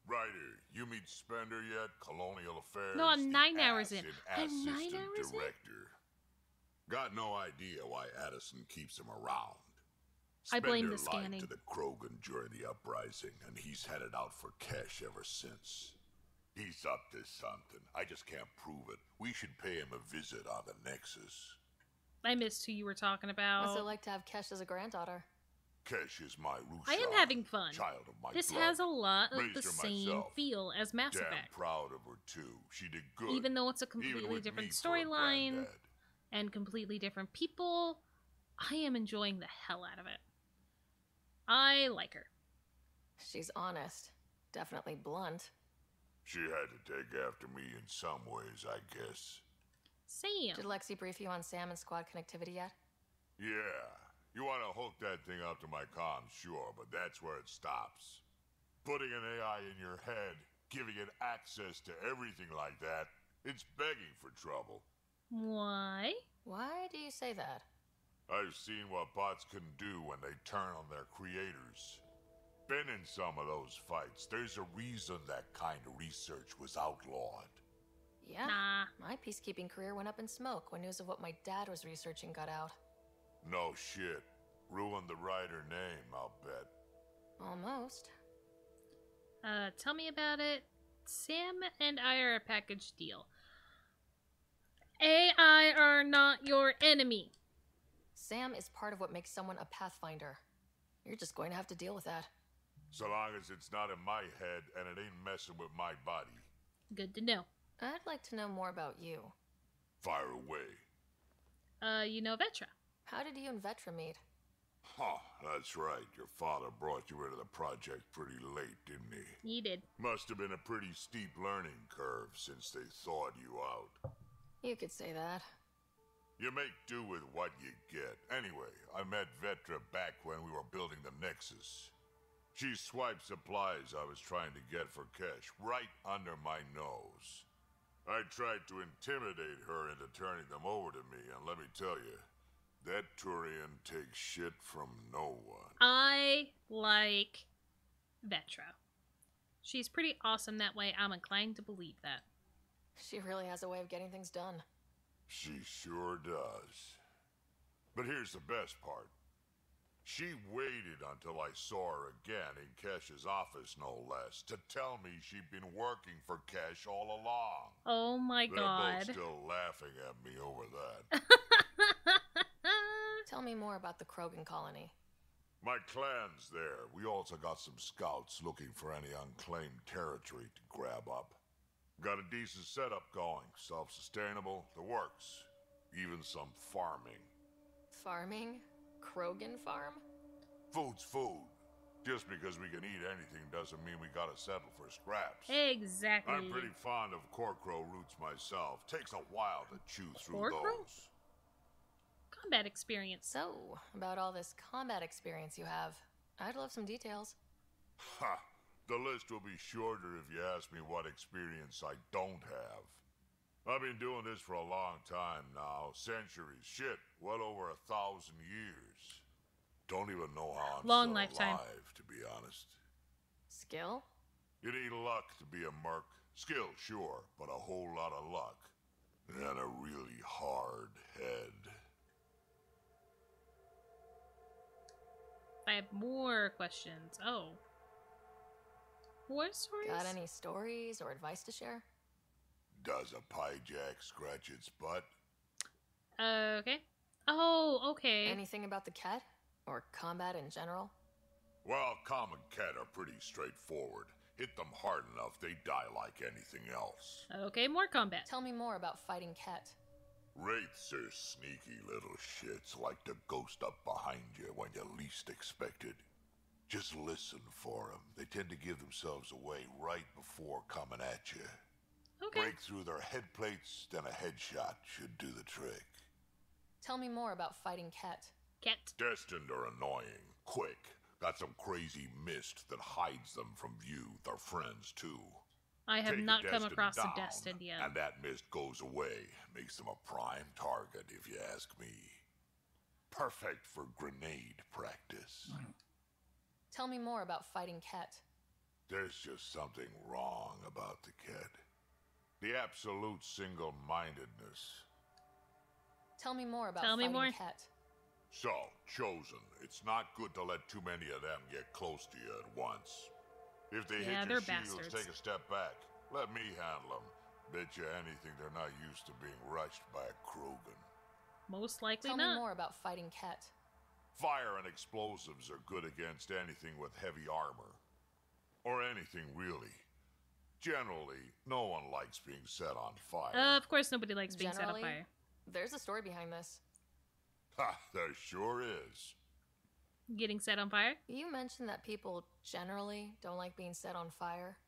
Ryder, you meet Spender yet? Colonial Affairs? No, I'm the 9 hours in. Assistant I'm 9 hours Director. Got no idea why Addison keeps him around. I blame the Spender lied scanning. to the Krogan during the uprising, and he's headed out for Kesh ever since. He's up to something. I just can't prove it. We should pay him a visit on the Nexus. I missed who you were talking about. What's it like to have Kesh as a granddaughter? Kesh is my Rushan. I am having fun. Child of my This blood. has a lot of Raised the her same myself. feel as Mass Damn Effect. proud of her too. She did good. Even though it's a Even completely with different me for a storyline granddad. and completely different people, I am enjoying the hell out of it. I like her. She's honest. Definitely blunt. She had to take after me in some ways, I guess. Sam. Did Lexi brief you on Sam and squad connectivity yet? Yeah. You want to hook that thing up to my comms, sure, but that's where it stops. Putting an AI in your head, giving it access to everything like that, it's begging for trouble. Why? Why do you say that? I've seen what bots can do when they turn on their creators. Been in some of those fights. There's a reason that kind of research was outlawed. Yeah. Nah. My peacekeeping career went up in smoke when news of what my dad was researching got out. No shit. Ruined the writer name, I'll bet. Almost. Tell me about it. Sam and I are a package deal. AI are not your enemy. Sam is part of what makes someone a Pathfinder. You're just going to have to deal with that. So long as it's not in my head and it ain't messing with my body. Good to know. I'd like to know more about you. Fire away. You know Vetra. How did you and Vetra meet? Huh, that's right. Your father brought you into the project pretty late, didn't he? He did. Must have been a pretty steep learning curve since they thawed you out. You could say that. You make do with what you get. Anyway, I met Vetra back when we were building the Nexus. She swiped supplies I was trying to get for Kesh right under my nose. I tried to intimidate her into turning them over to me, and let me tell you, that Turian takes shit from no one. I like Vetra. She's pretty awesome that way. I'm inclined to believe that. She really has a way of getting things done. She sure does. But here's the best part. She waited until I saw her again in Kesh's office, no less, to tell me she'd been working for Kesh all along. Oh my god. They're both still laughing at me over that. Tell me more about the Krogan colony. My clan's there. We also got some scouts looking for any unclaimed territory to grab up. Got a decent setup going. Self-sustainable. The works. Even some farming. Farming? Krogan farm? Food's food. Just because we can eat anything doesn't mean we gotta settle for scraps. Exactly. I'm pretty fond of Corcrow roots myself. Takes a while to chew through Corcrow? those. Combat experience. So, about all this combat experience you have, I'd love some details. Ha! The list will be shorter if you ask me what experience I don't have. I've been doing this for a long time now. Centuries. Shit, well over 1,000 years. Don't even know how I'm Long still lifetime. alive, to be honest. Skill? You need luck to be a merc. Skill, sure, but a whole lot of luck. And a really hard head. I have more questions. Oh. What stories? Got any stories or advice to share? Does a pie jack scratch its butt? Okay. Oh, okay. Anything about the cat? Or combat in general? Well, common cat are pretty straightforward. Hit them hard enough, they die like anything else. Okay, more combat. Tell me more about fighting Ket. Wraiths are sneaky little shits, like to ghost up behind you when you least expect it. Just listen for them. They tend to give themselves away right before coming at you. Okay. Break through their head plates, then a headshot should do the trick. Tell me more about fighting Ket. Ket. Destined are annoying, quick. Got some crazy mist that hides them from view. They're friends, too. I have Take not a come Destined across down, a Destined yet. and that mist goes away. Makes them a prime target, if you ask me. Perfect for grenade practice. Tell me more about fighting Ket. There's just something wrong about the kid. The absolute single-mindedness. Tell me more about Tell me fighting more. Ket. So, Chosen, it's not good to let too many of them get close to you at once. If they Yeah, hit your they're shields, bastards. take a step back. Let me handle them. Bet you anything they're not used to being rushed by a Krogan. Most likely Tell not. me more about fighting Ket. Fire and explosives are good against anything with heavy armor. Or anything, really. Generally, no one likes being set on fire. Of course nobody likes being set on Generally, fire. There's a story behind this. Ha, there sure is. Getting set on fire? You mentioned that people generally don't like being set on fire.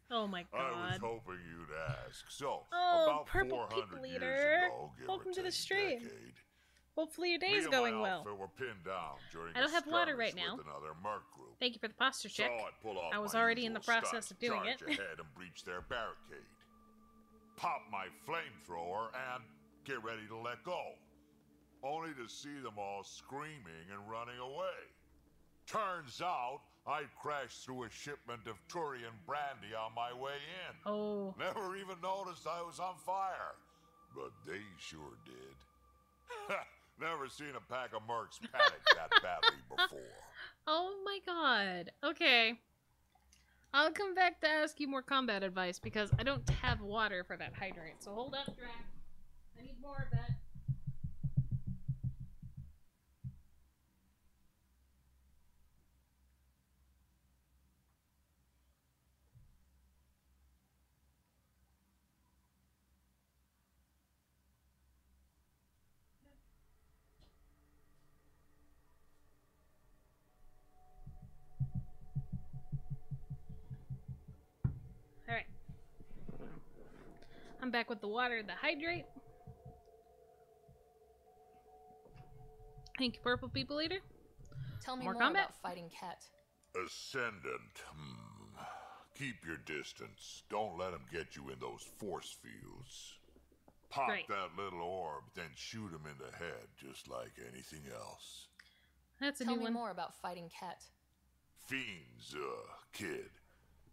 Oh my god. I was hoping you'd ask. So, Oh, about Purple 400 Pink years Leader. ago, give Welcome or to the take a stream. decade, Hopefully your day me is and going my well. outfit were pinned down during I don't a have water skirmish right now. with another merc group. Thank you for the posture check. So I pull off I was my already in the usual process stunt, of doing it. charge ahead and breach their barricade. Pop my flamethrower and get ready to let go. Only to see them all screaming and running away. Turns out I crashed through a shipment of Turian brandy on my way in. Oh. Never even noticed I was on fire. But they sure did. Never seen a pack of mercs panic that badly before. Oh my god. Okay. I'll come back to ask you more combat advice because I don't have water for that hydrant. So hold up, Drac. I need more of that. Alright. I'm back with the water, the hydrate. Thank you, Purple People Eater. Tell me More more combat? about fighting Ket. Ascendant. Keep your distance. Don't let them get you in those force fields. Pop Great. that little orb, then shoot him in the head, just like anything else. That's a Tell new me one. more about fighting Ket. Fiends, kid.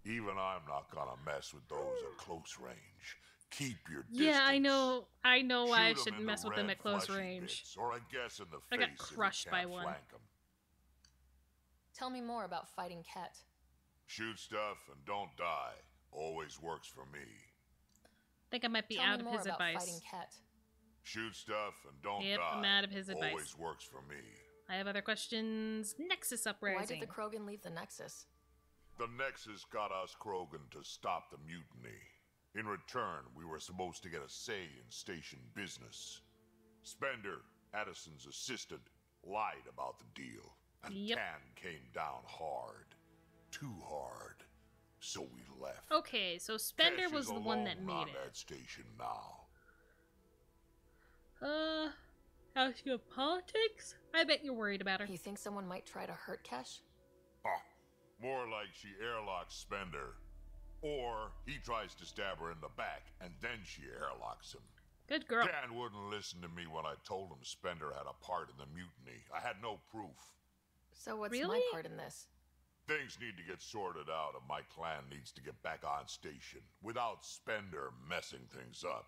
Even I'm not gonna mess with those at close range. Keep your distance. Yeah, I know why I Shoot 'em shouldn't in mess the with them red at close fleshy range. bits, or I guess in the I face got if you crushed by can't one. flank 'em. Tell me more about fighting Ket. Shoot stuff and don't die. Always works for me. I think I might be Tell out me of more his about advice. fighting Ket. Shoot stuff and don't Yep, die. I'm out of his advice. Always works for me. I have other questions. Nexus Uprising. Why did the Krogan leave the Nexus? The Nexus got us Krogan to stop the mutiny. In return, we were supposed to get a say in station business. Spender, Addison's assistant, lied about the deal. And Yep. Tan came down hard. Too hard. So we left. Okay, so Spender Cash was is the one that alone made on it. that station now. Ask you of politics? I bet you're worried about her. You think someone might try to hurt Kesh? More like she airlocks Spender. Or he tries to stab her in the back, and then she airlocks him. Good girl. Dan wouldn't listen to me when I told him Spender had a part in the mutiny. I had no proof. So what's Really? my part in this? Things need to get sorted out, and my clan needs to get back on station without Spender messing things up.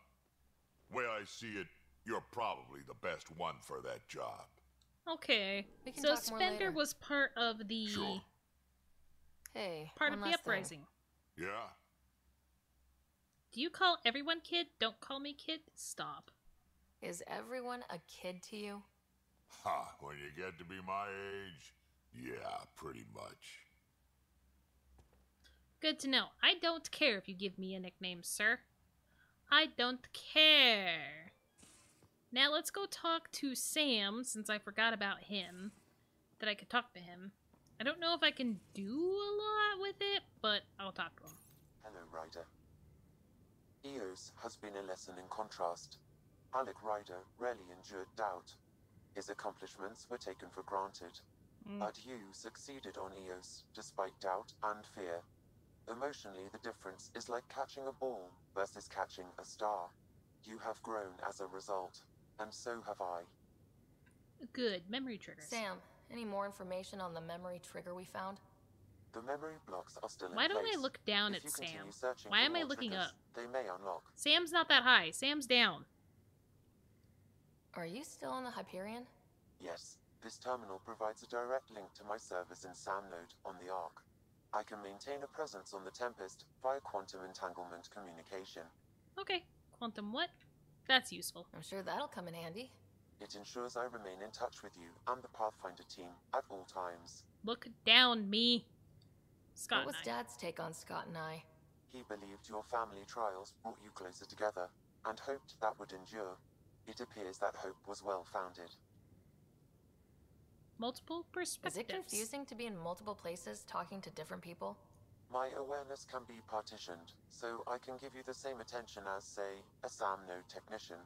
Way I see it, you're probably the best one for that job. Okay. We can So talk more Spender later. was part of the Sure. Hey, part one of the last thing. uprising. Yeah? Do you call everyone kid? Don't call me kid? Stop. Is everyone a kid to you? Ha, when you get to be my age, yeah, pretty much. Good to know. I don't care if you give me a nickname, sir. I don't care. Now let's go talk to Sam, since I forgot about him. That I could talk to him. I don't know if I can do a lot with it, but I'll talk to him. Hello, Ryder. Eos has been a lesson in contrast. Alec Ryder rarely endured doubt. His accomplishments were taken for granted. But you succeeded on Eos, despite doubt and fear. Emotionally, the difference is like catching a ball versus catching a star. You have grown as a result, and so have I. Good. Memory triggers. Sam, any more information on the memory trigger we found? The memory blocks are still in Why place. don't I look down If at you Sam? continue searching Why for am I more looking triggers, up? They may unlock. Sam's not that high. Sam's down. Are you still on the Hyperion? Yes, this terminal provides a direct link to my servers in SamNode on the Ark. I can maintain a presence on the Tempest via quantum entanglement communication. Okay. Quantum what? That's useful. I'm sure that'll come in handy. It ensures I remain in touch with you and the Pathfinder team at all times. Look down, me. Scott What was and I. Dad's take on Scott and I? He believed your family trials brought you closer together and hoped that would endure. It appears that hope was well founded. Multiple perspectives. Is it confusing to be in multiple places talking to different people? My awareness can be partitioned, so I can give you the same attention as, say, a SamNode technician.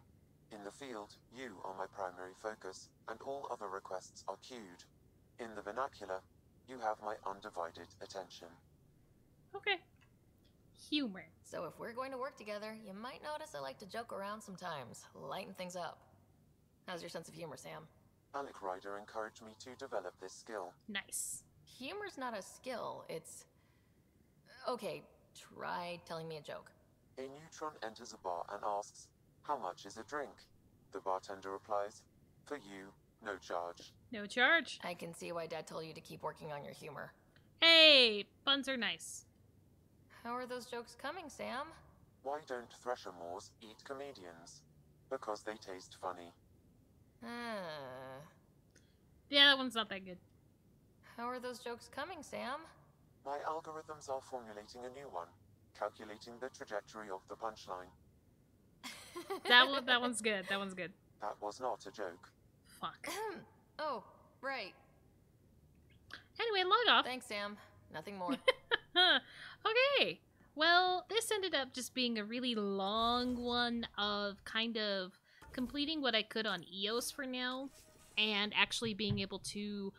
In the field, you are my primary focus, and all other requests are queued. In the vernacular, you have my undivided attention. Okay. Humor. So if we're going to work together, you might notice I like to joke around sometimes, lighten things up. How's your sense of humor, Sam? Alec Ryder encouraged me to develop this skill. Nice. Humor's not a skill, it's... Okay, try telling me a joke. A neutron enters a bar and asks, "How much is a drink?" The bartender replies, "For you, no charge." No charge. I can see why Dad told you to keep working on your humor. Hey, puns are nice. How are those jokes coming, Sam? Why don't Thresher Moors eat comedians? Because they taste funny. Yeah, that one's not that good. How are those jokes coming, Sam? My algorithms are formulating a new one, calculating the trajectory of the punchline. That one's good. That one's good. That was not a joke. Fuck. Oh, right. Anyway, log off. Thanks, Sam. Nothing more. Okay. Well, this ended up just being a really long one of kind of completing what I could on EOS for now, and actually being able to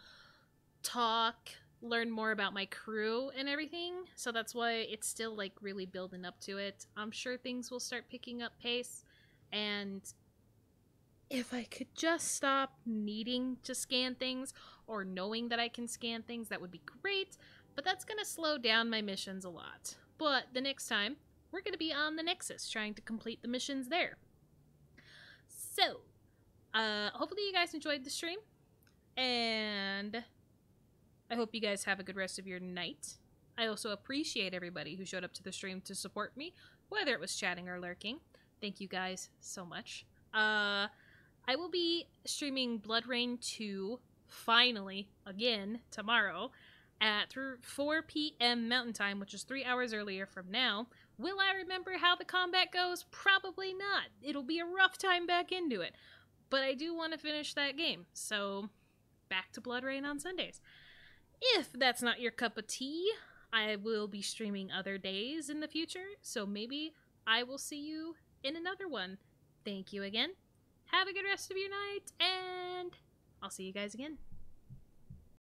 talk, learn more about my crew and everything. So that's why it's still like really building up to it. I'm sure things will start picking up pace, and if I could just stop needing to scan things or knowing that I can scan things, that would be great. But that's going to slow down my missions a lot. But the next time, we're going to be on the Nexus trying to complete the missions there. So, hopefully you guys enjoyed the stream. And I hope you guys have a good rest of your night. I also appreciate everybody who showed up to the stream to support me, whether it was chatting or lurking. Thank you guys so much. I will be streaming Blood Rain 2, finally, again, tomorrow, at 4 p.m. Mountain Time, which is 3 hours earlier from now. Will I remember how the combat goes? Probably not. It'll be a rough time back into it. But I do want to finish that game, so back to Blood Rain on Sundays. If that's not your cup of tea, I will be streaming other days in the future, so maybe I will see you in another one. Thank you again. Have a good rest of your night, and I'll see you guys again.